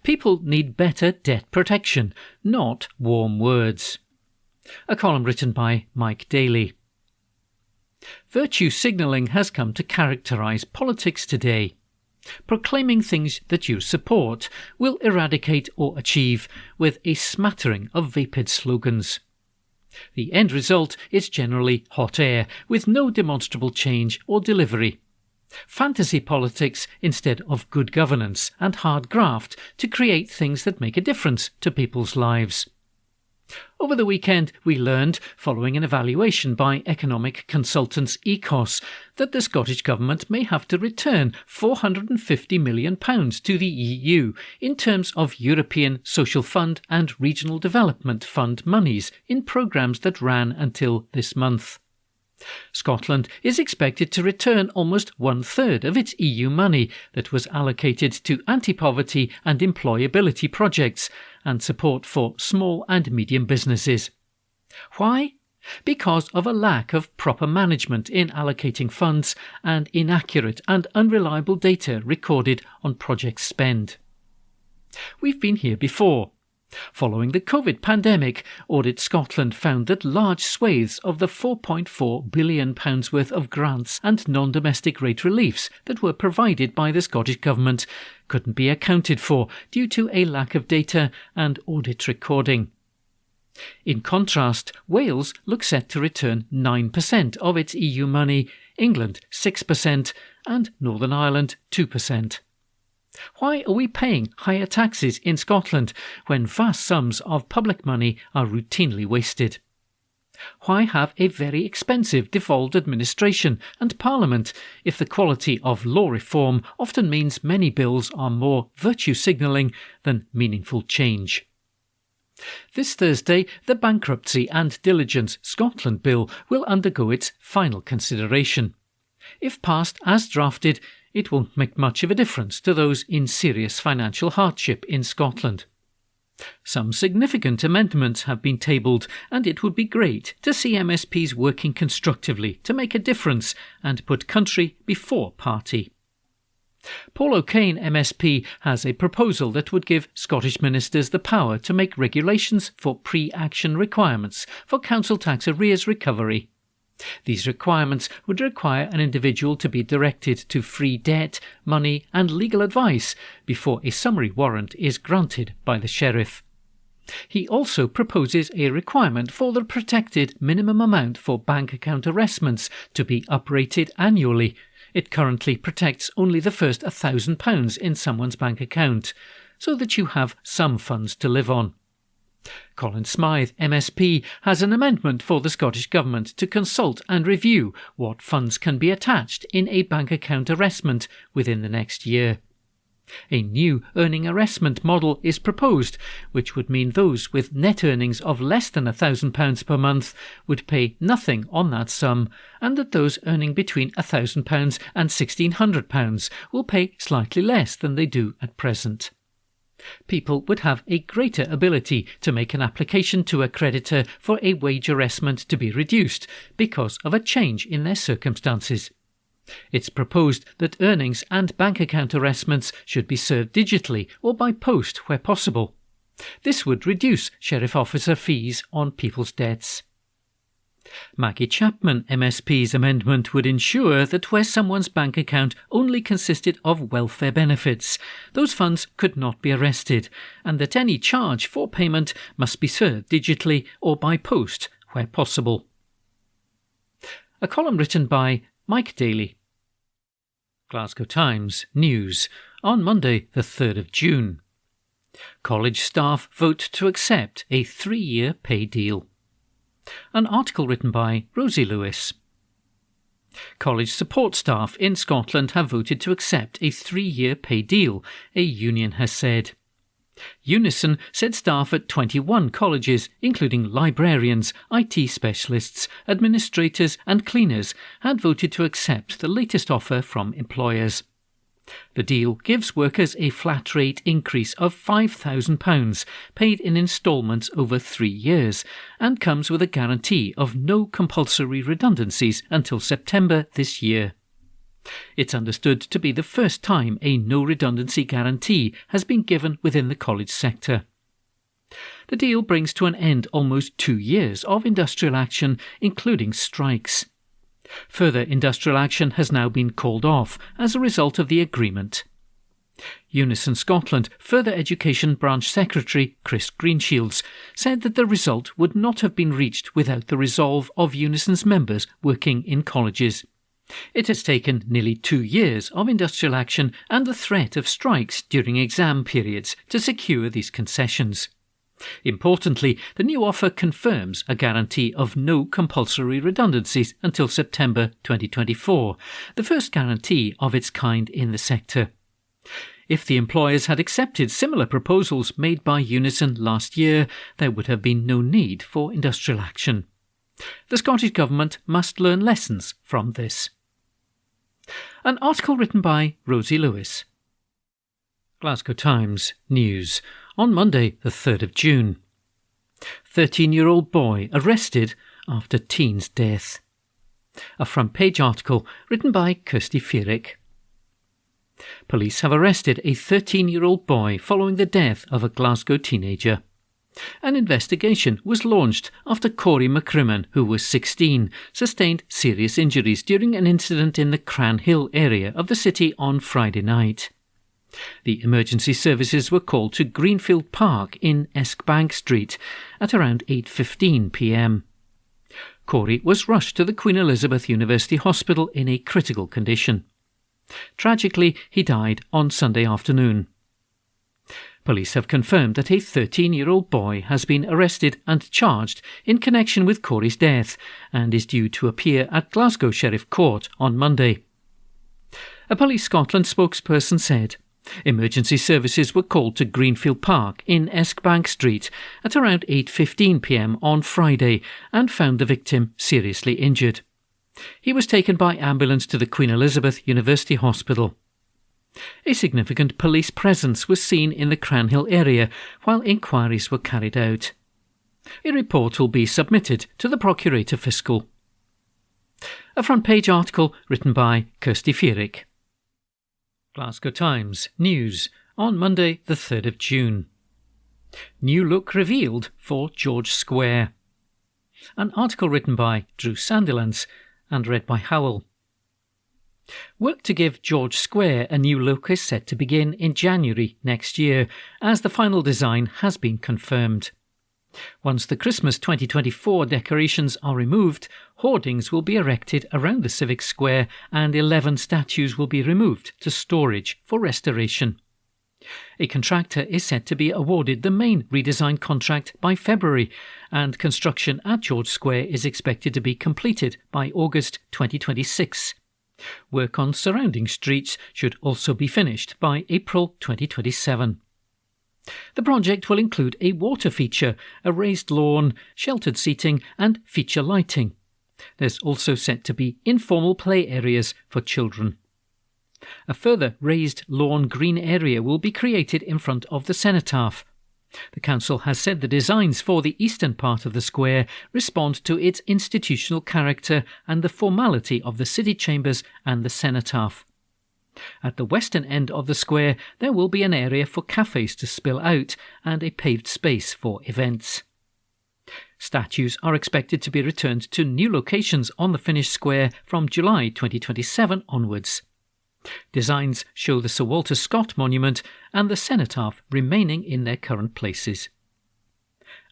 People need better debt protection, not warm words. A column written by Mike Daly. Virtue signalling has come to characterise politics today. Proclaiming things that you support will eradicate or achieve with a smattering of vapid slogans. The end result is generally hot air, with no demonstrable change or delivery. Fantasy politics instead of good governance and hard graft to create things that make a difference to people's lives. Over the weekend, we learned, following an evaluation by economic consultants Ecos, that the Scottish Government may have to return £450 million to the EU in terms of European Social Fund and Regional Development Fund monies in programmes that ran until this month. Scotland is expected to return almost 1/3 of its EU money that was allocated to anti-poverty and employability projects and support for small and medium businesses. Why? Because of a lack of proper management in allocating funds and inaccurate and unreliable data recorded on project spend. We've been here before. Following the COVID pandemic, Audit Scotland found that large swathes of the £4.4 billion worth of grants and non-domestic rate reliefs that were provided by the Scottish Government couldn't be accounted for due to a lack of data and audit recording. In contrast, Wales looks set to return 9% of its EU money, England 6% and Northern Ireland 2%. Why are we paying higher taxes in Scotland when vast sums of public money are routinely wasted? Why have a very expensive devolved administration and Parliament if the quality of law reform often means many bills are more virtue signalling than meaningful change? This Thursday, the Bankruptcy and Diligence Scotland Bill will undergo its final consideration. If passed as drafted, it won't make much of a difference to those in serious financial hardship in Scotland. Some significant amendments have been tabled, and it would be great to see MSPs working constructively to make a difference and put country before party. Paul O'Kane MSP has a proposal that would give Scottish ministers the power to make regulations for pre-action requirements for council tax arrears recovery. These requirements would require an individual to be directed to free debt, money and legal advice before a summary warrant is granted by the sheriff. He also proposes a requirement for the protected minimum amount for bank account arrestments to be uprated annually. It currently protects only the first £1,000 in someone's bank account, so that you have some funds to live on. Colin Smythe, MSP, has an amendment for the Scottish Government to consult and review what funds can be attached in a bank account arrestment within the next year. A new earning arrestment model is proposed, which would mean those with net earnings of less than £1,000 per month would pay nothing on that sum, and that those earning between £1,000 and £1,600 will pay slightly less than they do at present. People would have a greater ability to make an application to a creditor for a wage arrestment to be reduced because of a change in their circumstances. It's proposed that earnings and bank account arrestments should be served digitally or by post where possible. This would reduce sheriff officer fees on people's debts. Maggie Chapman MSP's amendment would ensure that where someone's bank account only consisted of welfare benefits, those funds could not be arrested, and that any charge for payment must be served digitally or by post where possible. A column written by Mike Daly. Glasgow Times News on Monday the 3rd of June. College staff vote to accept a 3-year pay deal. An article written by Rosie Lewis. College support staff in Scotland have voted to accept a 3-year pay deal, a union has said. Unison said staff at 21 colleges, including librarians, IT specialists, administrators and cleaners, had voted to accept the latest offer from employers. The deal gives workers a flat rate increase of £5,000, paid in instalments over 3 years, and comes with a guarantee of no compulsory redundancies until September this year. It's understood to be the first time a no redundancy guarantee has been given within the college sector. The deal brings to an end almost 2 years of industrial action, including strikes. Further industrial action has now been called off as a result of the agreement. Unison Scotland Further Education Branch Secretary Chris Greenshields said that the result would not have been reached without the resolve of Unison's members working in colleges. It has taken nearly 2 years of industrial action and the threat of strikes during exam periods to secure these concessions. Importantly, the new offer confirms a guarantee of no compulsory redundancies until September 2024, the first guarantee of its kind in the sector. If the employers had accepted similar proposals made by Unison last year, there would have been no need for industrial action. The Scottish Government must learn lessons from this. An article written by Rosie Lewis. Glasgow Times News on Monday the 3rd of June. 13-year-old boy arrested after teen's death. A front page article written by Kirsty Fearick. Police have arrested a 13-year-old boy following the death of a Glasgow teenager. An investigation was launched after Corey McCrimmon, who was 16, sustained serious injuries during an incident in the Cranhill area of the city on Friday night. The emergency services were called to Greenfield Park in Eskbank Street at around 8:15 p.m. Corey was rushed to the Queen Elizabeth University Hospital in a critical condition. Tragically, he died on Sunday afternoon. Police have confirmed that a 13-year-old boy has been arrested and charged in connection with Corey's death and is due to appear at Glasgow Sheriff Court on Monday. A Police Scotland spokesperson said, "Emergency services were called to Greenfield Park in Eskbank Street at around 8:15 p.m. on Friday and found the victim seriously injured. He was taken by ambulance to the Queen Elizabeth University Hospital. A significant police presence was seen in the Cranhill area while inquiries were carried out. A report will be submitted to the Procurator Fiscal." A front-page article written by Kirsty Fierick. Glasgow Times News on Monday the 3rd of June. New look revealed for George Square. An article written by Drew Sandilands and read by Howell. Work to give George Square a new look is set to begin in January next year, as the final design has been confirmed. Once the Christmas 2024 decorations are removed, hoardings will be erected around the civic square and 11 statues will be removed to storage for restoration. A contractor is set to be awarded the main redesign contract by February, and construction at George Square is expected to be completed by August 2026. Work on surrounding streets should also be finished by April 2027. The project will include a water feature, a raised lawn, sheltered seating and feature lighting. There's also set to be informal play areas for children. A further raised lawn green area will be created in front of the cenotaph. The council has said the designs for the eastern part of the square respond to its institutional character and the formality of the city chambers and the cenotaph. At the western end of the square, there will be an area for cafes to spill out and a paved space for events. Statues are expected to be returned to new locations on the finished square from July 2027 onwards. Designs show the Sir Walter Scott monument and the cenotaph remaining in their current places.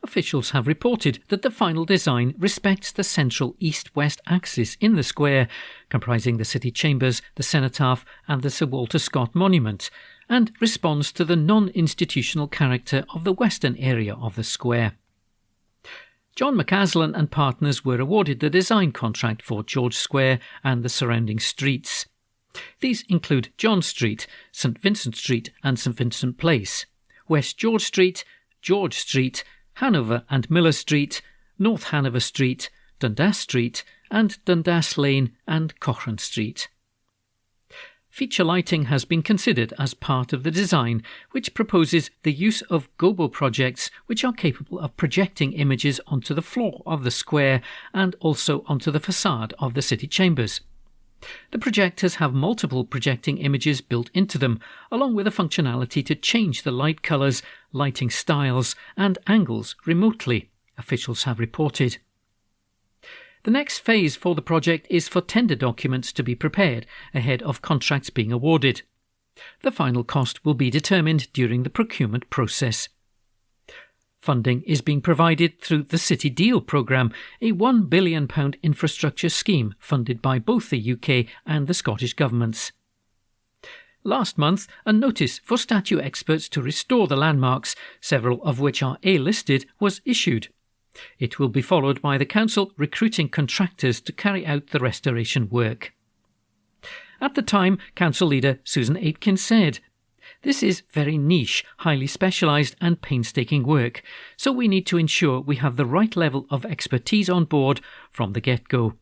Officials have reported that the final design respects the central east-west axis in the square, comprising the city chambers, the cenotaph and the Sir Walter Scott monument, and responds to the non-institutional character of the western area of the square. John McAslan and partners were awarded the design contract for George Square and the surrounding streets. These include John Street, St Vincent Street and St Vincent Place, West George Street, Hanover and Miller Street, North Hanover Street, Dundas Street and Dundas Lane and Cochrane Street. Feature lighting has been considered as part of the design, which proposes the use of gobo projects which are capable of projecting images onto the floor of the square and also onto the facade of the city chambers. The projectors have multiple projecting images built into them, along with a functionality to change the light colours, lighting styles and angles remotely, officials have reported. The next phase for the project is for tender documents to be prepared ahead of contracts being awarded. The final cost will be determined during the procurement process. Funding is being provided through the City Deal programme, a £1 billion infrastructure scheme funded by both the UK and the Scottish governments. Last month, a notice for statue experts to restore the landmarks, several of which are A-listed, was issued. It will be followed by the council recruiting contractors to carry out the restoration work. At the time, council leader Susan Aitken said, "This is very niche, highly specialised and painstaking work, so we need to ensure we have the right level of expertise on board from the get-go.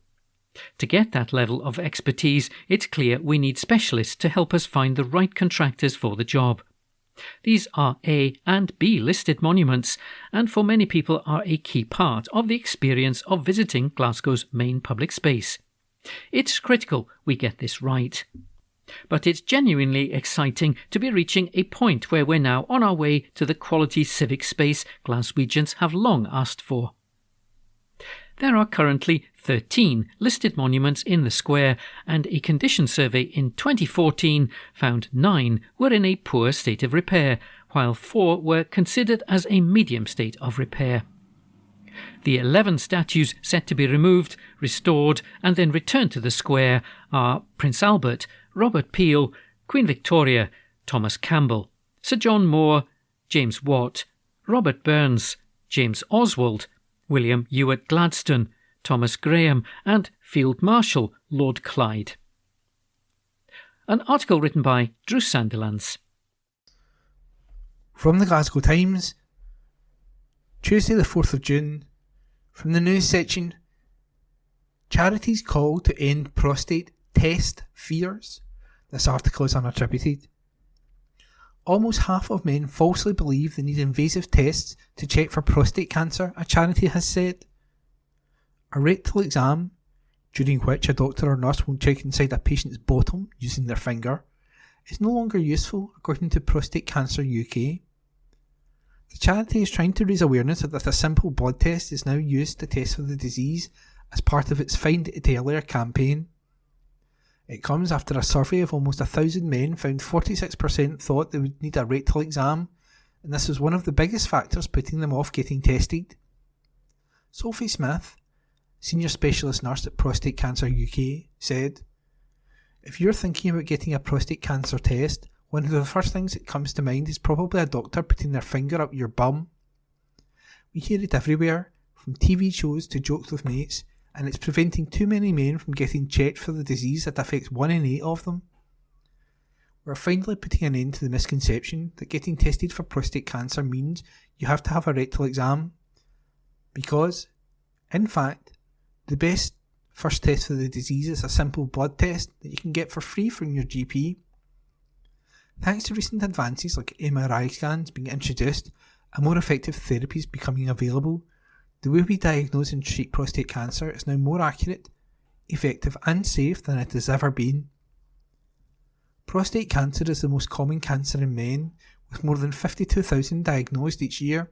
To get that level of expertise, it's clear we need specialists to help us find the right contractors for the job. These are A and B listed monuments, and for many people are a key part of the experience of visiting Glasgow's main public space. It's critical we get this right." But it's genuinely exciting to be reaching a point where we're now on our way to the quality civic space Glaswegians have long asked for. There are currently 13 listed monuments in the square, and a condition survey in 2014 found 9 were in a poor state of repair, while 4 were considered as a medium state of repair. The 11 statues set to be removed, restored and then returned to the square are Prince Albert, Robert Peel, Queen Victoria, Thomas Campbell, Sir John Moore, James Watt, Robert Burns, James Oswald, William Ewart Gladstone, Thomas Graham and Field Marshal Lord Clyde. An article written by Drew Sandilands. From the Glasgow Times, Tuesday the 4th of June, from the news section, charities call to end prostate test fears. This article is unattributed. Almost half of men falsely believe they need invasive tests to check for prostate cancer, a charity has said. A rectal exam, during which a doctor or nurse will check inside a patient's bottom using their finger, is no longer useful, according to Prostate Cancer UK. The charity is trying to raise awareness that a simple blood test is now used to test for the disease as part of its Find It Earlier campaign. It comes after a survey of almost 1,000 men found 46% thought they would need a rectal exam, and this was one of the biggest factors putting them off getting tested. Sophie Smith, Senior Specialist Nurse at Prostate Cancer UK, said, "If you're thinking about getting a prostate cancer test, one of the first things that comes to mind is probably a doctor putting their finger up your bum. We hear it everywhere, from TV shows to jokes with mates, and it's preventing too many men from getting checked for the disease that affects 1 in 8 of them. We're finally putting an end to the misconception that getting tested for prostate cancer means you have to have a rectal exam, because, in fact, the best first test for the disease is a simple blood test that you can get for free from your GP. Thanks to recent advances like MRI scans being introduced and more effective therapies becoming available, the way we diagnose and treat prostate cancer is now more accurate, effective and safe than it has ever been. Prostate cancer is the most common cancer in men, with more than 52,000 diagnosed each year.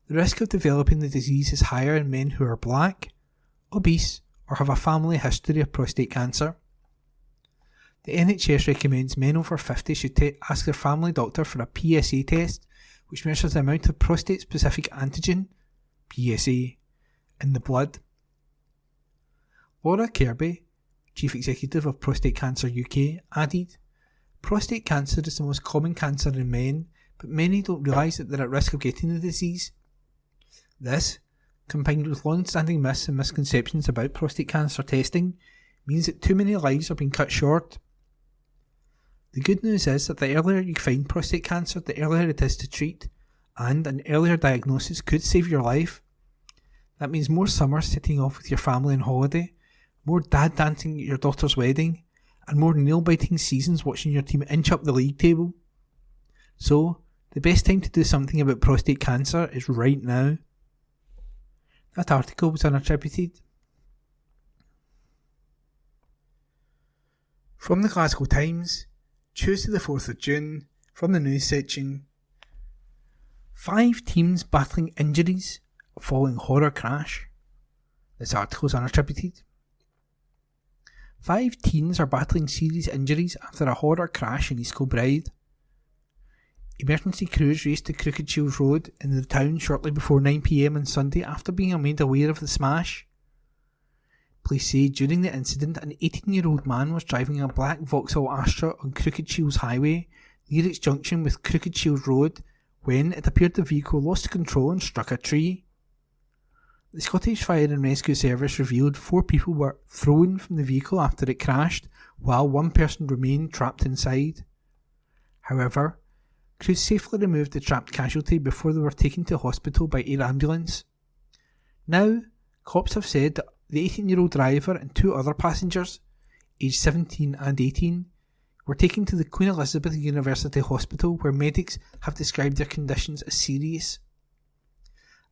The risk of developing the disease is higher in men who are black, obese, or have a family history of prostate cancer. The NHS recommends men over 50 should ask their family doctor for a PSA test, which measures the amount of prostate-specific antigen, PSA, in the blood. Laura Kirby, Chief Executive of Prostate Cancer UK, added, "Prostate cancer is the most common cancer in men, but many don't realise that they're at risk of getting the disease. This, combined with long-standing myths and misconceptions about prostate cancer testing, means that too many lives are being cut short. The good news is that the earlier you find prostate cancer, the earlier it is to treat, and an earlier diagnosis could save your life. That means more summers sitting off with your family on holiday, more dad dancing at your daughter's wedding, and more nail-biting seasons watching your team inch up the league table. So, the best time to do something about prostate cancer is right now." That article was unattributed. From the Glasgow Times, Tuesday the 4th of June, from the news section, 5 teams battling injuries following horror crash. This article is unattributed. 5 teens are battling serious injuries after a horror crash in East Kilbride. Emergency crews raced to Crooked Shields Road in the town shortly before 9 p.m. on Sunday after being made aware of the smash. Police say during the incident an 18-year-old man was driving a black Vauxhall Astra on Crooked Shields Highway near its junction with Crooked Shields Road when it appeared the vehicle lost control and struck a tree. The Scottish Fire and Rescue Service revealed 4 people were thrown from the vehicle after it crashed, while 1 person remained trapped inside. However, crews safely removed the trapped casualty before they were taken to hospital by air ambulance. Now, cops have said that the 18-year-old driver and 2 other passengers, aged 17 and 18, were taken to the Queen Elizabeth University Hospital where medics have described their conditions as serious.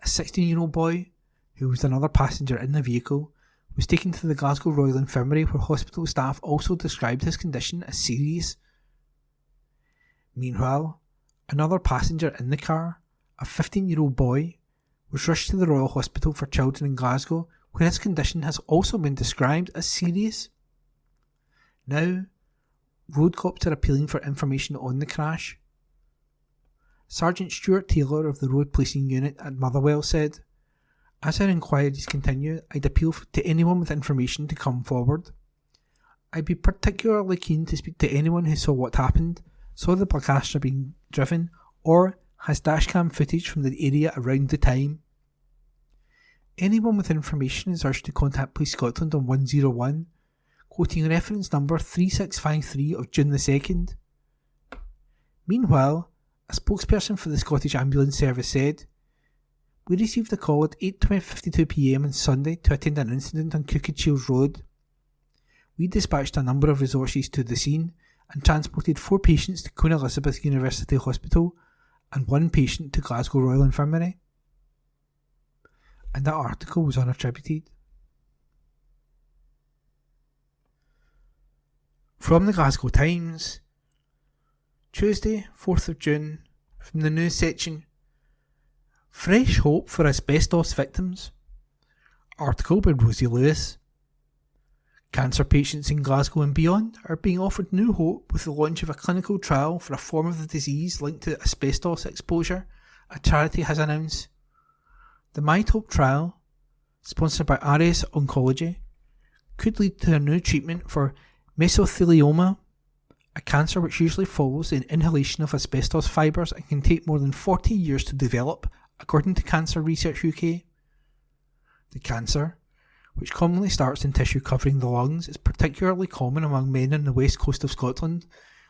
A 16-year-old boy, who was another passenger in the vehicle, was taken to the Glasgow Royal Infirmary, where hospital staff also described his condition as serious. Meanwhile, another passenger in the car, a 15-year-old boy, was rushed to the Royal Hospital for Children in Glasgow, where his condition has also been described as serious. Now, road cops are appealing for information on the crash. Sergeant Stuart Taylor of the Road Policing Unit at Motherwell said, "As our inquiries continue, I'd appeal to anyone with information to come forward. I'd be particularly keen to speak to anyone who saw what happened, saw the Blackastra being driven, or has dashcam footage from the area around the time. Anyone with information is urged to contact Police Scotland on 101, quoting reference number 3653 of June the 2nd. Meanwhile, a spokesperson for the Scottish Ambulance Service said, "We received a call at 8:52pm on Sunday to attend an incident on Cooked Road. We dispatched a number of resources to the scene and transported 4 patients to Queen Elizabeth University Hospital and 1 patient to Glasgow Royal Infirmary." And that article was unattributed. From the Glasgow Times, Tuesday, 4th of June, from the news section, "Fresh hope for asbestos victims." Article by Rosie Lewis. Cancer patients in Glasgow and beyond are being offered new hope with the launch of a clinical trial for a form of the disease linked to asbestos exposure, a charity has announced. The MyTope trial, sponsored by RS Oncology, could lead to a new treatment for mesothelioma, a cancer which usually follows the inhalation of asbestos fibres and can take more than 40 years to develop, according to Cancer Research UK. The cancer, which commonly starts in tissue covering the lungs, is particularly common among men on the west coast of Scotland,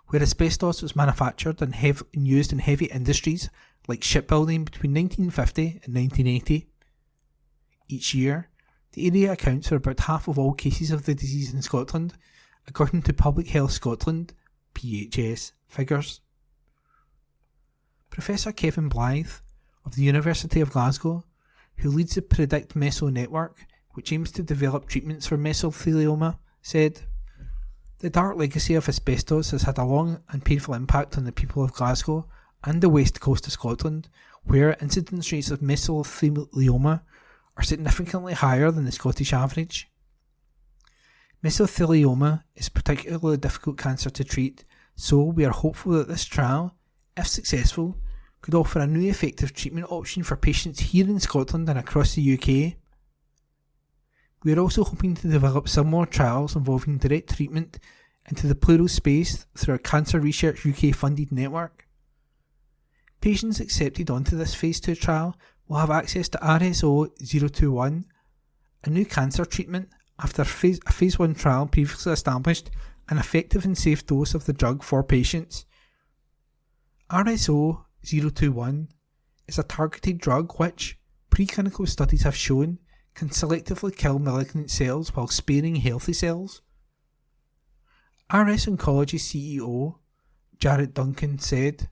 where asbestos was manufactured and used in heavy industries like shipbuilding between 1950 and 1980. Each year, the area accounts for about half of all cases of the disease in Scotland, according to Public Health Scotland (PHS) figures. Professor Kevin Blythe of the University of Glasgow, who leads the Predict Meso network, which aims to develop treatments for mesothelioma, said, "The dark legacy of asbestos has had a long and painful impact on the people of Glasgow and the west coast of Scotland, where incidence rates of mesothelioma are significantly higher than the Scottish average. Mesothelioma is a particularly difficult cancer to treat, so we are hopeful that this trial, if successful, could offer a new effective treatment option for patients here in Scotland and across the UK. We are also hoping to develop some more trials involving direct treatment into the pleural space through our Cancer Research UK funded network. Patients accepted onto this Phase 2 trial will have access to RSO 021, a new cancer treatment after a Phase 1 trial previously established an effective and safe dose of the drug for patients. RSO 021 is a targeted drug which, preclinical studies have shown, can selectively kill malignant cells while sparing healthy cells. RS Oncology CEO Jared Duncan said,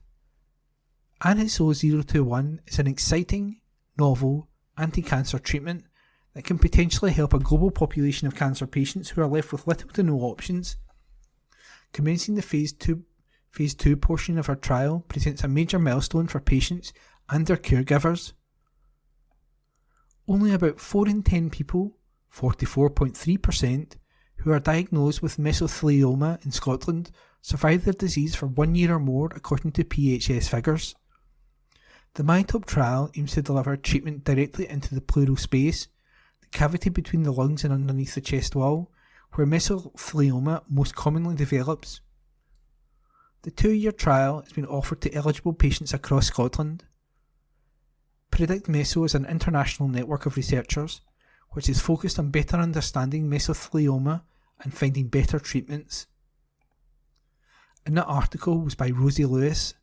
"RSO 021 is an exciting, novel, anti-cancer treatment that can potentially help a global population of cancer patients who are left with little to no options. Commencing the Phase 2 portion of our trial presents a major milestone for patients and their caregivers. Only about 4 in 10 people, 44.3%, who are diagnosed with mesothelioma in Scotland survive the disease for 1 year or more, according to PHS figures. The MyTope trial aims to deliver treatment directly into the pleural space, the cavity between the lungs and underneath the chest wall, where mesothelioma most commonly develops. The 2-year trial has been offered to eligible patients across Scotland. Predict Meso is an international network of researchers which is focused on better understanding mesothelioma and finding better treatments." And that article was by Rosie Lewis.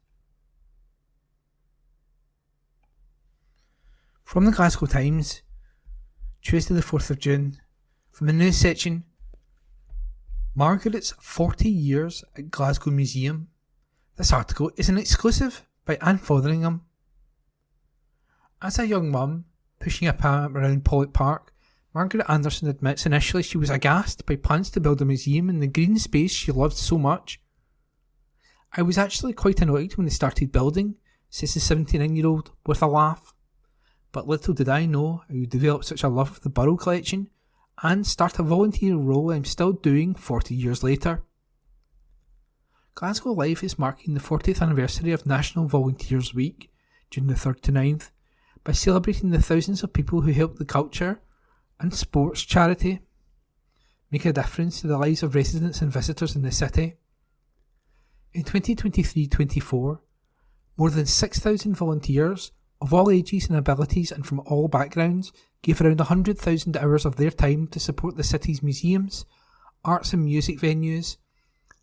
From the Glasgow Times, Tuesday the 4th of June, from the news section, "Margaret's 40 years at Glasgow Museum." This article is an exclusive by Anne Fotheringham. As a young mum, pushing a pram around Pollock Park, Margaret Anderson admits initially she was aghast by plans to build a museum in the green space she loved so much. "I was actually quite annoyed when they started building," says the 79-year-old with a laugh. "But little did I know I would develop such a love of the Burrell collection and start a volunteer role I'm still doing 40 years later." Glasgow Live is marking the 40th anniversary of National Volunteers Week, June the 3rd to 9th, by celebrating the thousands of people who help the culture and sports charity make a difference to the lives of residents and visitors in the city. In 2023-24, more than 6,000 volunteers of all ages and abilities and from all backgrounds gave around 100,000 hours of their time to support the city's museums, arts and music venues,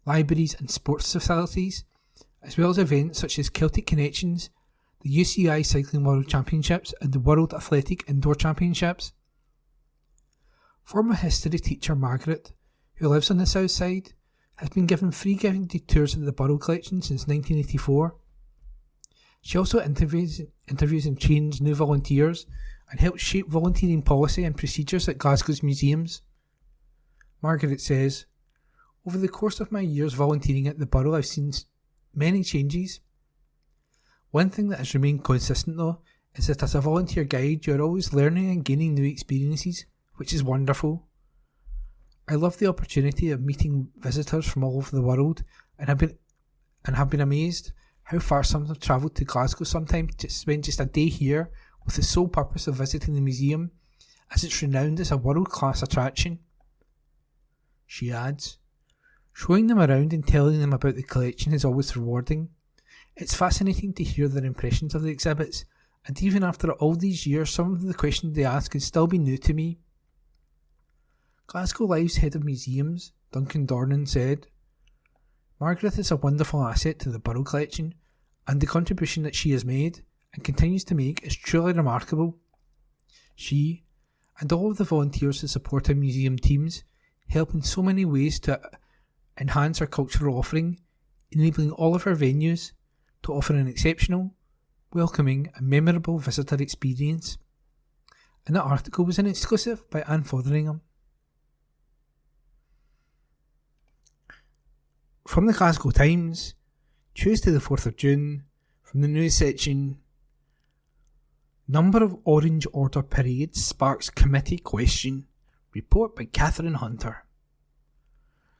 libraries and sports facilities, as well as events such as Celtic Connections, the UCI Cycling World Championships and the World Athletic Indoor Championships. Former history teacher Margaret, who lives on the south side, has been given free guided tours of the Burrell collection since 1984. She also interviews and trains new volunteers and helps shape volunteering policy and procedures at Glasgow's museums. Margaret says, "Over the course of my years volunteering at the Burrell, I've seen many changes. One thing that has remained consistent though is that as a volunteer guide you're always learning and gaining new experiences, which is wonderful. I love the opportunity of meeting visitors from all over the world and have been amazed how far some have travelled to Glasgow sometimes to spend just a day here with the sole purpose of visiting the museum, as it's renowned as a world-class attraction." She adds, "Showing them around and telling them about the collection is always rewarding. It's fascinating to hear their impressions of the exhibits, and even after all these years some of the questions they ask can still be new to me." Glasgow Live's head of museums, Duncan Dornan, said, "Margaret is a wonderful asset to the Burrell collection, and the contribution that she has made and continues to make is truly remarkable. She, and all of the volunteers who support our museum teams, help in so many ways to enhance our cultural offering, enabling all of our venues to offer an exceptional, welcoming and memorable visitor experience." And that article was an exclusive by Anne Fotheringham. From the Glasgow Times, Tuesday the 4th of June, from the news section, "Number of Orange Order parades sparks committee question." Report by Catherine Hunter.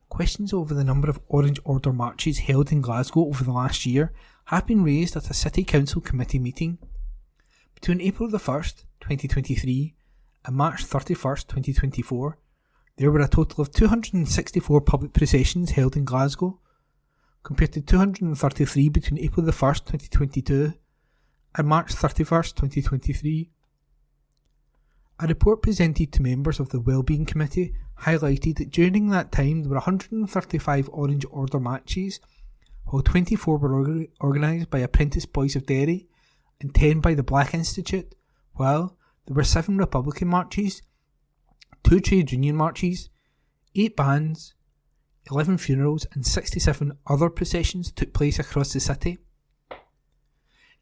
Questions over the number of Orange Order marches held in Glasgow over the last year have been raised at a City Council committee meeting. Between April the 1st, 2023 and March 31st, 2024, there were a total of 264 public processions held in Glasgow, compared to 233 between April the 1st, 2022 and March 31st, 2023. A report presented to members of the Wellbeing Committee highlighted that during that time there were 135 Orange Order marches, while 24 were organised by Apprentice Boys of Derry and 10 by the Black Institute, while there were 7 Republican marches, 2 trade union marches, 8 bands, 11 funerals and 67 other processions took place across the city.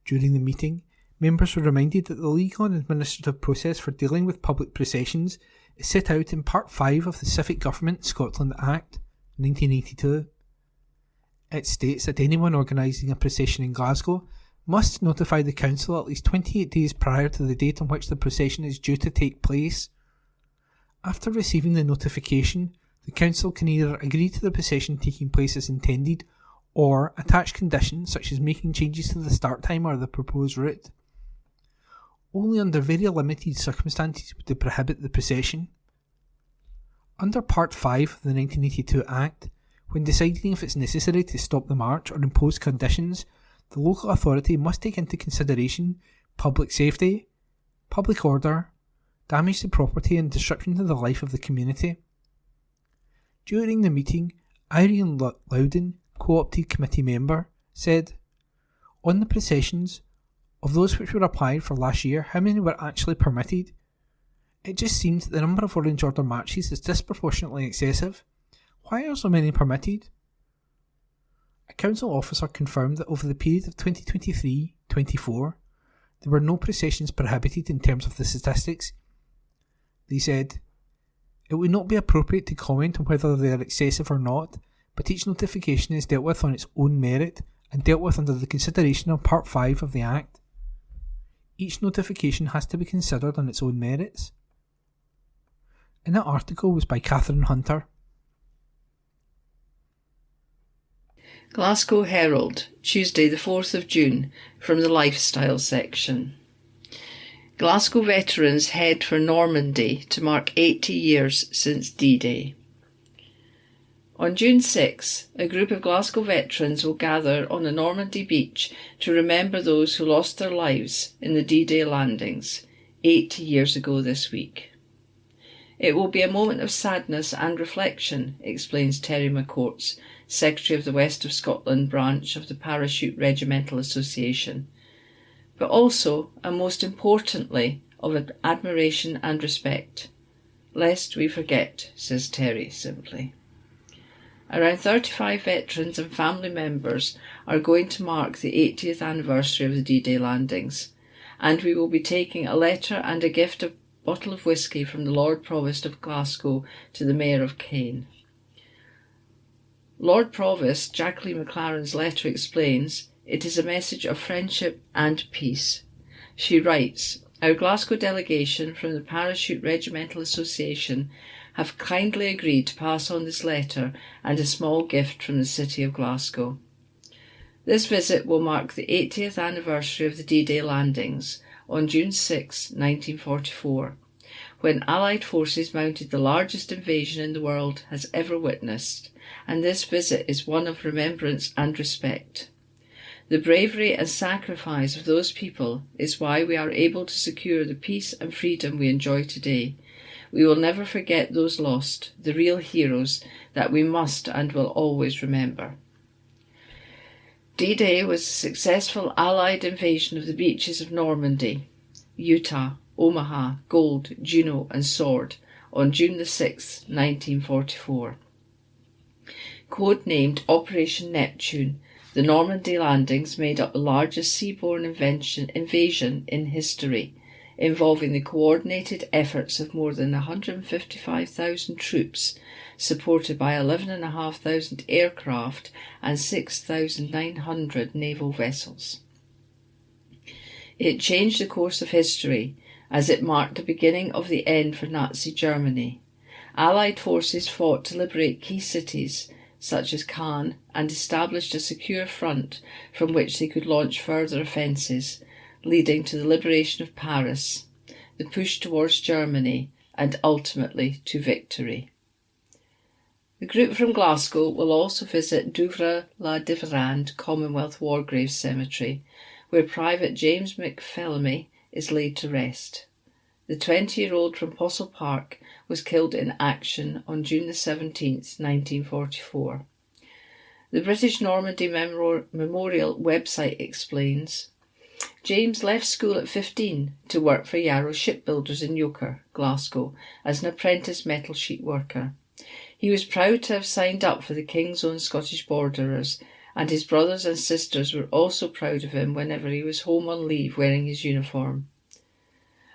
During the meeting, members were reminded that the legal and administrative process for dealing with public processions is set out in Part 5 of the Civic Government Scotland Act 1982. It states that anyone organising a procession in Glasgow must notify the council at least 28 days prior to the date on which the procession is due to take place. After receiving the notification, the council can either agree to the procession taking place as intended or attach conditions such as making changes to the start time or the proposed route. Only under very limited circumstances would they prohibit the procession. Under Part 5 of the 1982 Act, when deciding if it's necessary to stop the march or impose conditions, the local authority must take into consideration public safety, public order, damage to property and disruption to the life of the community. During the meeting, Irene Loudon, co-opted committee member, said, "On the processions, of those which were applied for last year, how many were actually permitted? It just seems that the number of Orange Order marches is disproportionately excessive. Why are so many permitted?" A council officer confirmed that over the period of 2023-24, there were no processions prohibited in terms of the statistics. They said, "It would not be appropriate to comment on whether they are excessive or not, but each notification is dealt with on its own merit and dealt with under the consideration of Part 5 of the Act. Each notification has to be considered on its own merits." And that article was by Catherine Hunter. Glasgow Herald, Tuesday the 4th of June, from the Lifestyle section. Glasgow veterans head for Normandy to mark 80 years since D-Day. On June 6, a group of Glasgow veterans will gather on a Normandy beach to remember those who lost their lives in the D-Day landings 80 years ago this week. It will be a moment of sadness and reflection, explains Terry McCourts, Secretary of the West of Scotland branch of the Parachute Regimental Association, but also, and most importantly, of admiration and respect. Lest we forget, says Terry simply. Around 35 veterans and family members are going to mark the 80th anniversary of the D-Day landings, and we will be taking a letter and a gift of bottle of whisky from the Lord Provost of Glasgow to the Mayor of Caen. Lord Provost Jacqueline McLaren's letter explains it is a message of friendship and peace. She writes, "Our Glasgow delegation from the Parachute Regimental Association have kindly agreed to pass on this letter and a small gift from the City of Glasgow. This visit will mark the 80th anniversary of the D-Day landings on June 6, 1944, when Allied forces mounted the largest invasion in the world has ever witnessed, and this visit is one of remembrance and respect. The bravery and sacrifice of those people is why we are able to secure the peace and freedom we enjoy today. We will never forget those lost, the real heroes that we must and will always remember." D-Day was a successful Allied invasion of the beaches of Normandy, Utah, Omaha, Gold, Juno and Sword on June the 6th, 1944. Codenamed Operation Neptune, the Normandy landings made up the largest seaborne invasion in history, involving the coordinated efforts of more than 155,000 troops, supported by 11,500 aircraft and 6,900 naval vessels. It changed the course of history, as it marked the beginning of the end for Nazi Germany. Allied forces fought to liberate key cities, such as Caen, and established a secure front from which they could launch further offences, leading to the liberation of Paris, the push towards Germany, and ultimately to victory. The group from Glasgow will also visit Douvres-la-Diverande Commonwealth War Graves Cemetery, where Private James McPhillamy is laid to rest. The 20-year-old from Postle Park was killed in action on June 17, 1944. The British Normandy Memorial website explains, James left school at 15 to work for Yarrow Shipbuilders in Yoker, Glasgow, as an apprentice metal sheet worker. He was proud to have signed up for the King's Own Scottish Borderers, and his brothers and sisters were also proud of him whenever he was home on leave wearing his uniform.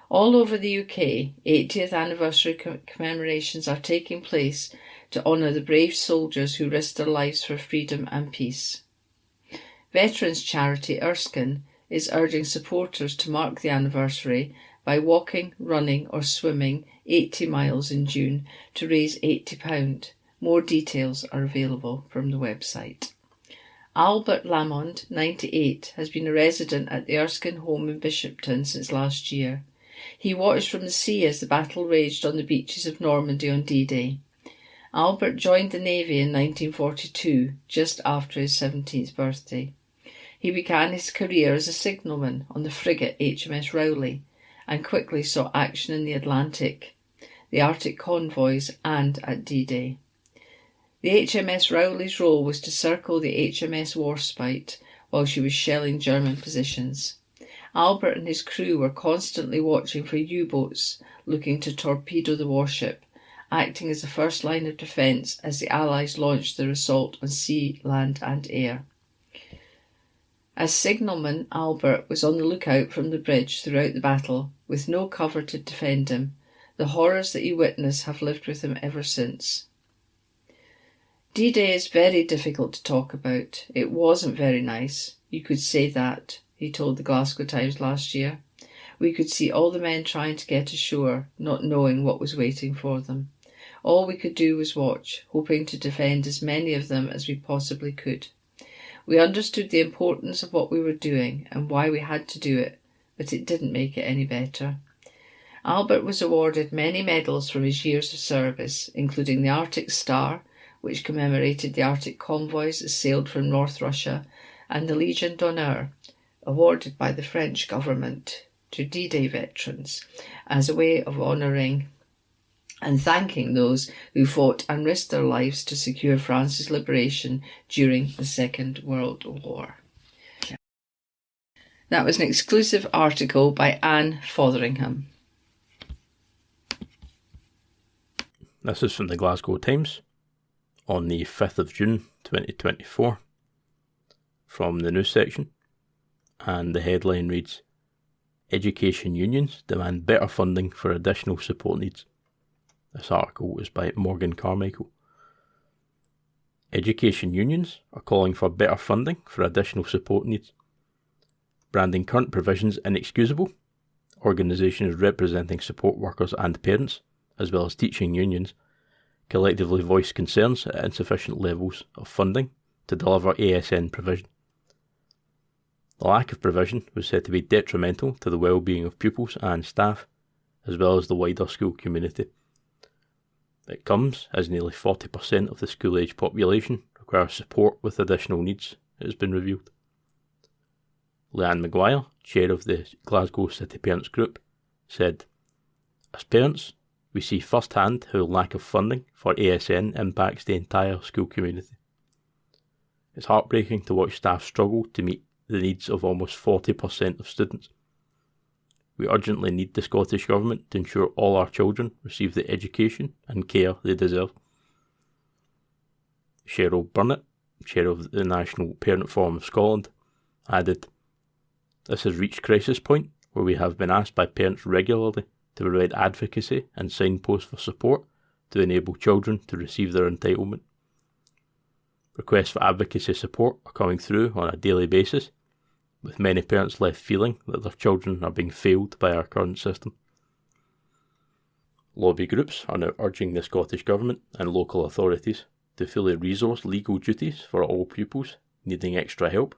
All over the UK, 80th anniversary commemorations are taking place to honour the brave soldiers who risked their lives for freedom and peace. Veterans charity Erskine is urging supporters to mark the anniversary by walking, running or swimming 80 miles in June to raise £80. More details are available from the website. Albert Lamond, 98, has been a resident at the Erskine home in Bishopton since last year. He watched from the sea as the battle raged on the beaches of Normandy on D-Day. Albert joined the Navy in 1942, just after his 17th birthday. He began his career as a signalman on the frigate HMS Rowley and quickly saw action in the Atlantic, the Arctic convoys and at D-Day. The HMS Rowley's role was to circle the HMS Warspite while she was shelling German positions. Albert and his crew were constantly watching for U-boats looking to torpedo the warship, acting as the first line of defence as the Allies launched their assault on sea, land and air. As signalman, Albert was on the lookout from the bridge throughout the battle, with no cover to defend him. The horrors that he witnessed have lived with him ever since. D-Day is very difficult to talk about. It wasn't very nice. You could say that, he told the Glasgow Times last year. We could see all the men trying to get ashore, not knowing what was waiting for them. All we could do was watch, hoping to defend as many of them as we possibly could. We understood the importance of what we were doing and why we had to do it, but it didn't make it any better. Albert was awarded many medals for his years of service, including the Arctic Star, which commemorated the Arctic convoys that sailed from North Russia, and the Legion d'Honneur, awarded by the French government to D-Day veterans as a way of honouring and thanking those who fought and risked their lives to secure France's liberation during the Second World War. That was an exclusive article by Anne Fotheringham. This is from the Glasgow Times on the 5th of June 2024 from the news section, and the headline reads, Education unions demand better funding for additional support needs. This article is by Morgan Carmichael. Education unions are calling for better funding for additional support needs, branding current provisions inexcusable. Organisations representing support workers and parents, as well as teaching unions, collectively voiced concerns at insufficient levels of funding to deliver ASN provision. The lack of provision was said to be detrimental to the well-being of pupils and staff, as well as the wider school community. It comes as nearly 40% of the school-age population requires support with additional needs, it has been revealed. Leanne Maguire, chair of the Glasgow City Parents Group, said, As parents, we see firsthand how lack of funding for ASN impacts the entire school community. It's heartbreaking to watch staff struggle to meet the needs of almost 40% of students. We urgently need the Scottish Government to ensure all our children receive the education and care they deserve. Cheryl Burnett, chair of the National Parent Forum of Scotland, added, This has reached crisis point where we have been asked by parents regularly to provide advocacy and signposts for support to enable children to receive their entitlement. Requests for advocacy support are coming through on a daily basis, with many parents left feeling that their children are being failed by our current system. Lobby groups are now urging the Scottish Government and local authorities to fully resource legal duties for all pupils needing extra help,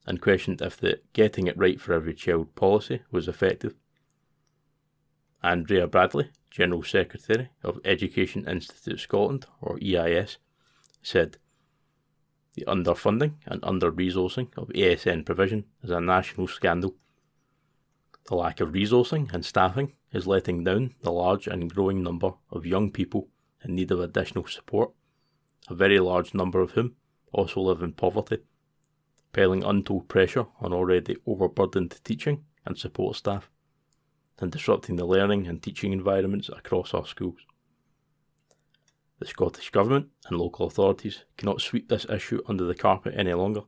and questioned if the Getting It Right for Every Child policy was effective. Andrea Bradley, General Secretary of Education Institute Scotland, or EIS, said, The underfunding and under-resourcing of ASN provision is a national scandal. The lack of resourcing and staffing is letting down the large and growing number of young people in need of additional support, a very large number of whom also live in poverty, piling untold pressure on already overburdened teaching and support staff, and disrupting the learning and teaching environments across our schools. The Scottish Government and local authorities cannot sweep this issue under the carpet any longer.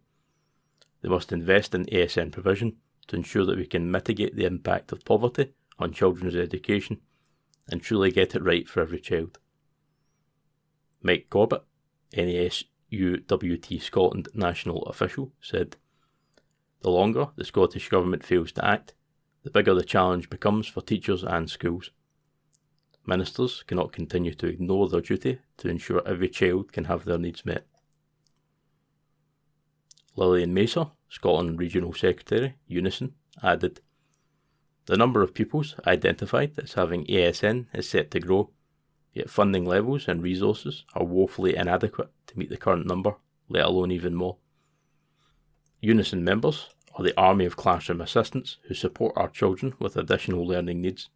They must invest in ASN provision to ensure that we can mitigate the impact of poverty on children's education and truly get it right for every child. Mike Corbett, NASUWT Scotland national official, said, The longer the Scottish Government fails to act, the bigger the challenge becomes for teachers and schools. Ministers cannot continue to ignore their duty to ensure every child can have their needs met. Lillian Macer, Scotland Regional Secretary, Unison, added, The number of pupils identified as having ASN is set to grow, yet funding levels and resources are woefully inadequate to meet the current number, let alone even more. Unison members are the army of classroom assistants who support our children with additional learning needs.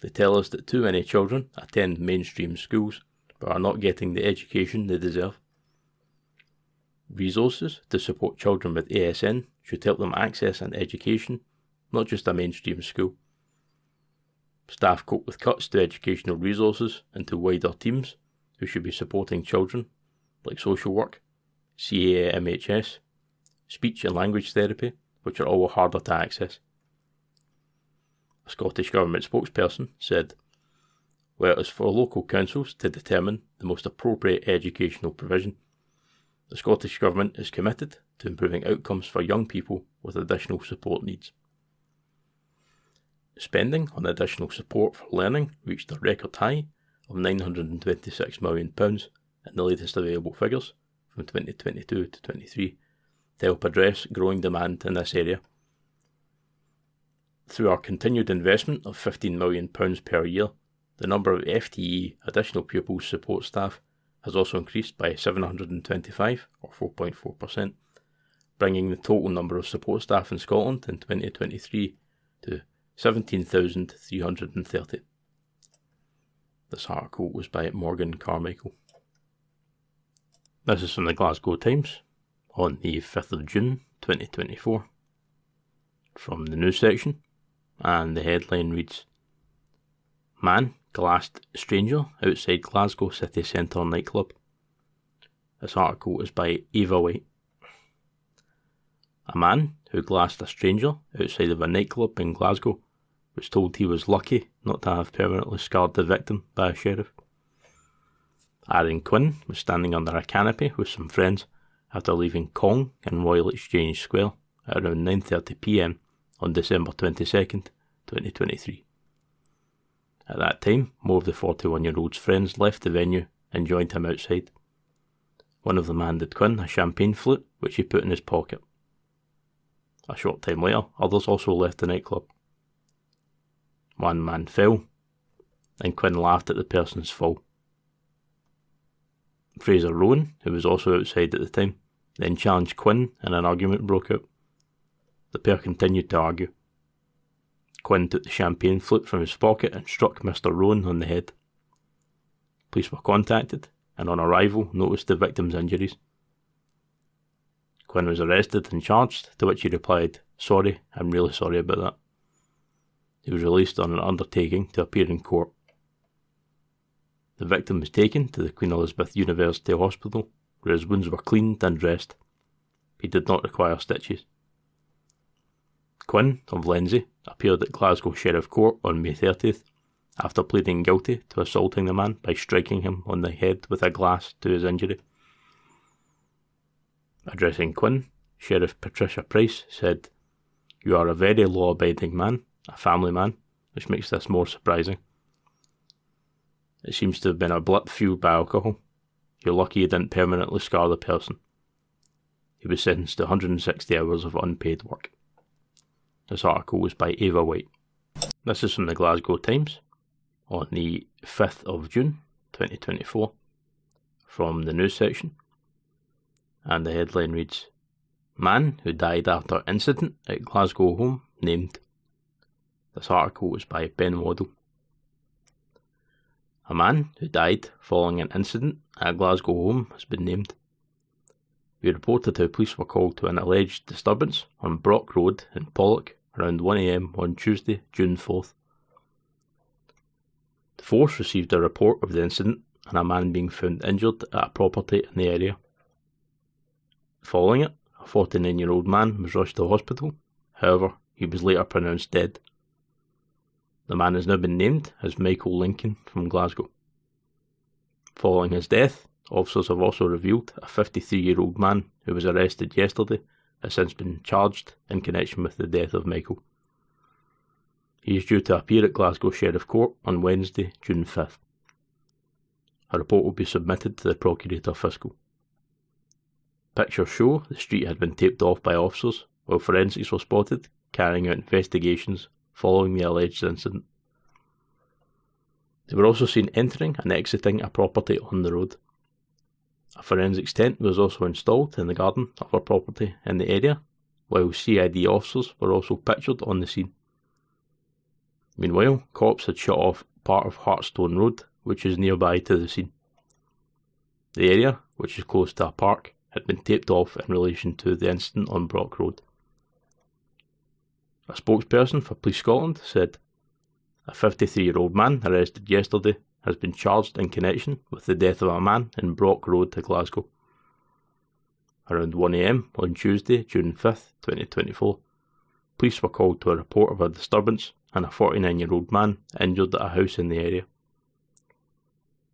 They tell us that too many children attend mainstream schools but are not getting the education they deserve. Resources to support children with ASN should help them access an education, not just a mainstream school. Staff cope with cuts to educational resources and to wider teams who should be supporting children, like social work, CAMHS, speech and language therapy, which are all harder to access. A Scottish Government spokesperson said, where it is for local councils to determine the most appropriate educational provision. The Scottish Government is committed to improving outcomes for young people with additional support needs. Spending on additional support for learning reached a record high of £926 million in the latest available figures from 2022 to 23 to help address growing demand in this area. Through our continued investment of £15 million per year, the number of FTE additional pupils support staff has also increased by 725 or 4.4%, bringing the total number of support staff in Scotland in 2023 to 17,330. This article was by Morgan Carmichael. This is from the Glasgow Times on the 5th of June 2024, from the news section, and the headline reads, Man glassed stranger outside Glasgow city centre nightclub. This article is by Eva White. A man who glassed a stranger outside of a nightclub in Glasgow was told he was lucky not to have permanently scarred the victim by a sheriff. Aaron Quinn was standing under a canopy with some friends after leaving Kong in Royal Exchange Square at around 9:30 p.m. on December 22nd, 2023. At that time, more of the 41-year-old's friends left the venue and joined him outside. One of them handed Quinn a champagne flute, which he put in his pocket. A short time later, others also left the nightclub. One man fell, and Quinn laughed at the person's fall. Fraser Rowan, who was also outside at the time, then challenged Quinn and an argument broke out. The pair continued to argue. Quinn took the champagne flute from his pocket and struck Mr. Rowan on the head. Police were contacted and on arrival noticed the victim's injuries. Quinn was arrested and charged, to which he replied, "Sorry, I'm really sorry about that." He was released on an undertaking to appear in court. The victim was taken to the Queen Elizabeth University Hospital, where his wounds were cleaned and dressed. He did not require stitches. Quinn, of Lenzie, appeared at Glasgow Sheriff Court on May 30th, after pleading guilty to assaulting the man by striking him on the head with a glass to his injury. Addressing Quinn, Sheriff Patricia Price said, "You are a very law-abiding man, a family man, which makes this more surprising. It seems to have been a blip fueled by alcohol. You're lucky you didn't permanently scar the person." He was sentenced to 160 hours of unpaid work. This article was by Eva White. This is from the Glasgow Times on the 5th of June 2024, from the news section, and the headline reads, Man who died after incident at Glasgow home named. This article was by Ben Waddell. A man who died following an incident at a Glasgow home has been named. We reported how police were called to an alleged disturbance on Brock Road in Pollock around 1 a.m. on Tuesday, June 4th. The force received a report of the incident and a man being found injured at a property in the area. Following it, a 49-year-old man was rushed to hospital. However, he was later pronounced dead. The man has now been named as Michael Lincoln from Glasgow. Following his death, officers have also revealed a 53-year-old man who was arrested yesterday has since been charged in connection with the death of Michael. He is due to appear at Glasgow Sheriff Court on Wednesday, June 5th. A report will be submitted to the Procurator Fiscal. Pictures show the street had been taped off by officers while forensics were spotted carrying out investigations following the alleged incident. They were also seen entering and exiting a property on the road. A forensics tent was also installed in the garden of a property in the area, while CID officers were also pictured on the scene. Meanwhile, cops had shut off part of Hartstone Road, which is nearby to the scene. The area, which is close to a park, had been taped off in relation to the incident on Brock Road. A spokesperson for Police Scotland said, "A 53-year-old man arrested yesterday has been charged in connection with the death of a man in Brock Road to Glasgow. Around 1 a.m. on Tuesday, June 5th, 2024, police were called to a report of a disturbance and a 49-year-old man injured at a house in the area.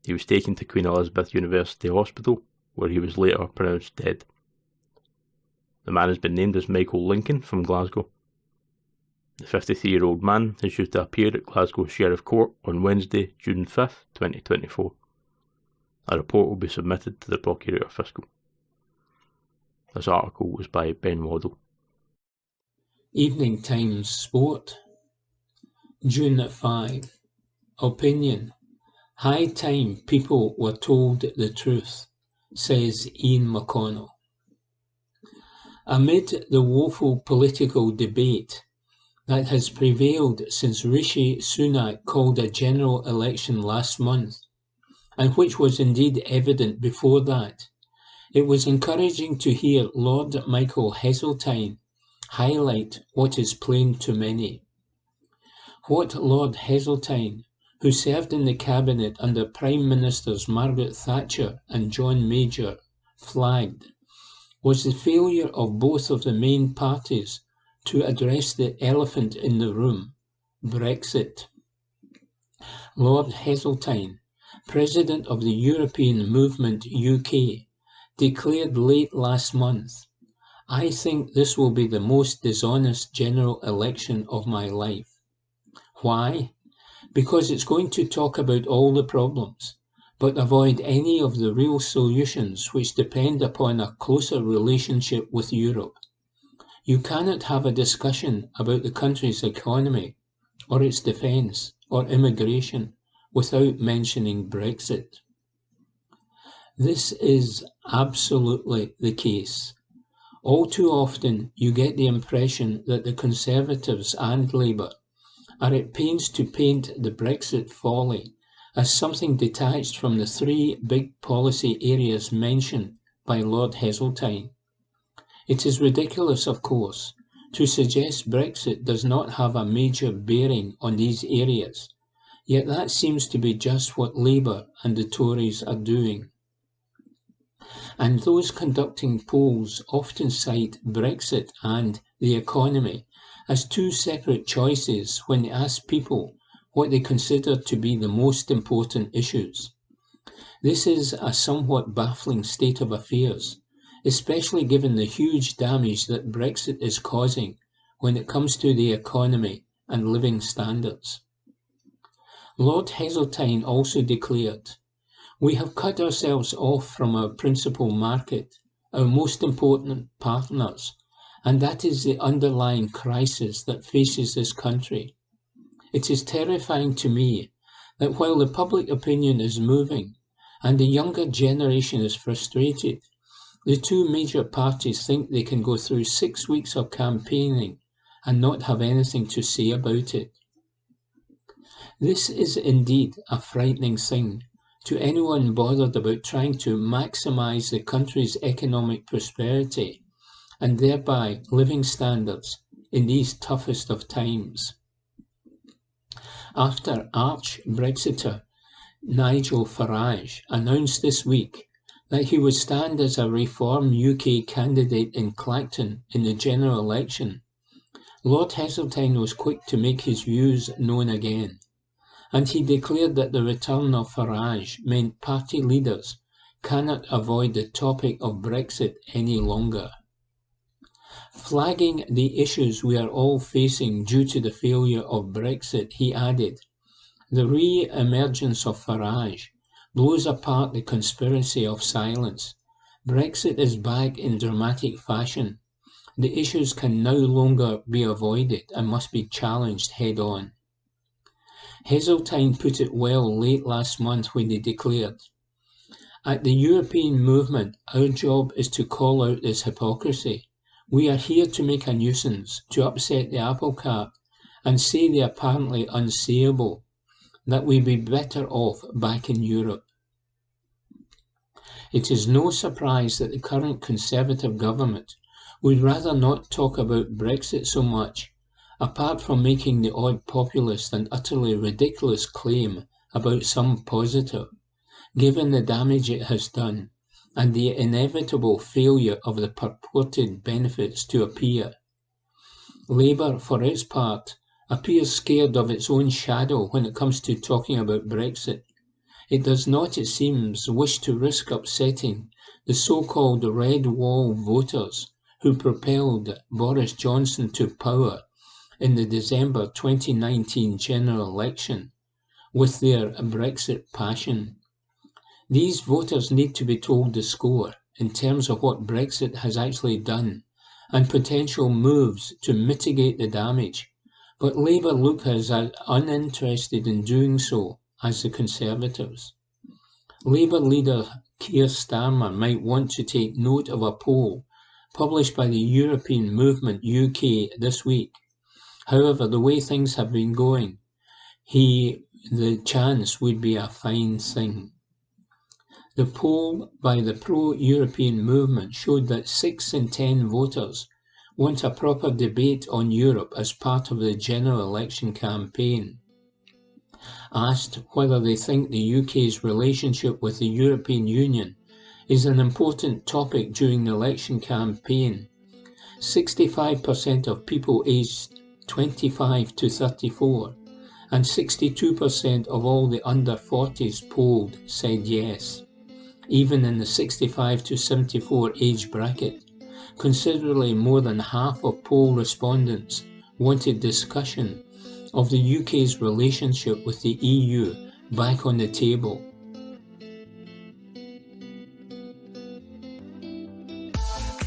He was taken to Queen Elizabeth University Hospital, where he was later pronounced dead. The man has been named as Michael Lincoln from Glasgow. The 53-year-old man is due to appear at Glasgow Sheriff Court on Wednesday, June 5th, 2024. A report will be submitted to the Procurator Fiscal. This article was by Ben Waddle. Evening Times Sport, June at 5. Opinion. High time people were told the truth, says Ian McConnell. Amid the woeful political debate that has prevailed since Rishi Sunak called a general election last month, and which was indeed evident before that, it was encouraging to hear Lord Michael Heseltine highlight what is plain to many. What Lord Heseltine, who served in the cabinet under Prime Ministers Margaret Thatcher and John Major, flagged was the failure of both of the main parties to address the elephant in the room, Brexit. Lord Heseltine, President of the European Movement UK, declared late last month, "I think this will be the most dishonest general election of my life." Why? Because it's going to talk about all the problems, but avoid any of the real solutions which depend upon a closer relationship with Europe. You cannot have a discussion about the country's economy, or its defence, or immigration, without mentioning Brexit. This is absolutely the case. All too often you get the impression that the Conservatives and Labour are at pains to paint the Brexit folly as something detached from the three big policy areas mentioned by Lord Heseltine. It is ridiculous, of course, to suggest Brexit does not have a major bearing on these areas, yet that seems to be just what Labour and the Tories are doing. And those conducting polls often cite Brexit and the economy as two separate choices when they ask people what they consider to be the most important issues. This is a somewhat baffling state of affairs, especially given the huge damage that Brexit is causing when it comes to the economy and living standards. Lord Heseltine also declared, "We have cut ourselves off from our principal market, our most important partners, and that is the underlying crisis that faces this country. It is terrifying to me that while the public opinion is moving and the younger generation is frustrated, the two major parties think they can go through 6 weeks of campaigning and not have anything to say about it." This is indeed a frightening thing to anyone bothered about trying to maximise the country's economic prosperity and thereby living standards in these toughest of times. After arch-Brexiter Nigel Farage announced this week that he would stand as a Reform UK candidate in Clacton in the general election, Lord Heseltine was quick to make his views known again, and he declared that the return of Farage meant party leaders cannot avoid the topic of Brexit any longer. Flagging the issues we are all facing due to the failure of Brexit, he added, "The re-emergence of Farage blows apart the conspiracy of silence. Brexit is back in dramatic fashion. The issues can no longer be avoided and must be challenged head-on." Heseltine put it well late last month when he declared, "At the European movement, our job is to call out this hypocrisy. We are here to make a nuisance, to upset the apple cart, and say the apparently unsayable, that we'd be better off back in Europe." It is no surprise that the current Conservative government would rather not talk about Brexit so much, apart from making the odd populist and utterly ridiculous claim about some positive, given the damage it has done and the inevitable failure of the purported benefits to appear. Labour, for its part, appears scared of its own shadow when it comes to talking about Brexit. It does not, it seems, wish to risk upsetting the so-called Red Wall voters who propelled Boris Johnson to power in the December 2019 general election with their Brexit passion. These voters need to be told the score in terms of what Brexit has actually done and potential moves to mitigate the damage, but Labour look as uninterested in doing so as the Conservatives. Labour leader Keir Starmer might want to take note of a poll published by the European Movement UK this week. However, the way things have been going, the chance would be a fine thing. The poll by the pro-European movement showed that 6 in 10 voters want a proper debate on Europe as part of the general election campaign. Asked whether they think the UK's relationship with the European Union is an important topic during the election campaign, 65% of people aged 25 to 34 and 62% of all the under 40s polled said yes. Even in the 65 to 74 age bracket, considerably more than half of poll respondents wanted discussion of the UK's relationship with the EU back on the table.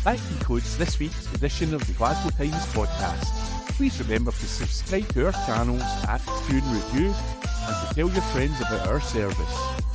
That concludes this week's edition of the Glasgow Times podcast. Please remember to subscribe to our channels at Tune Review and to tell your friends about our service.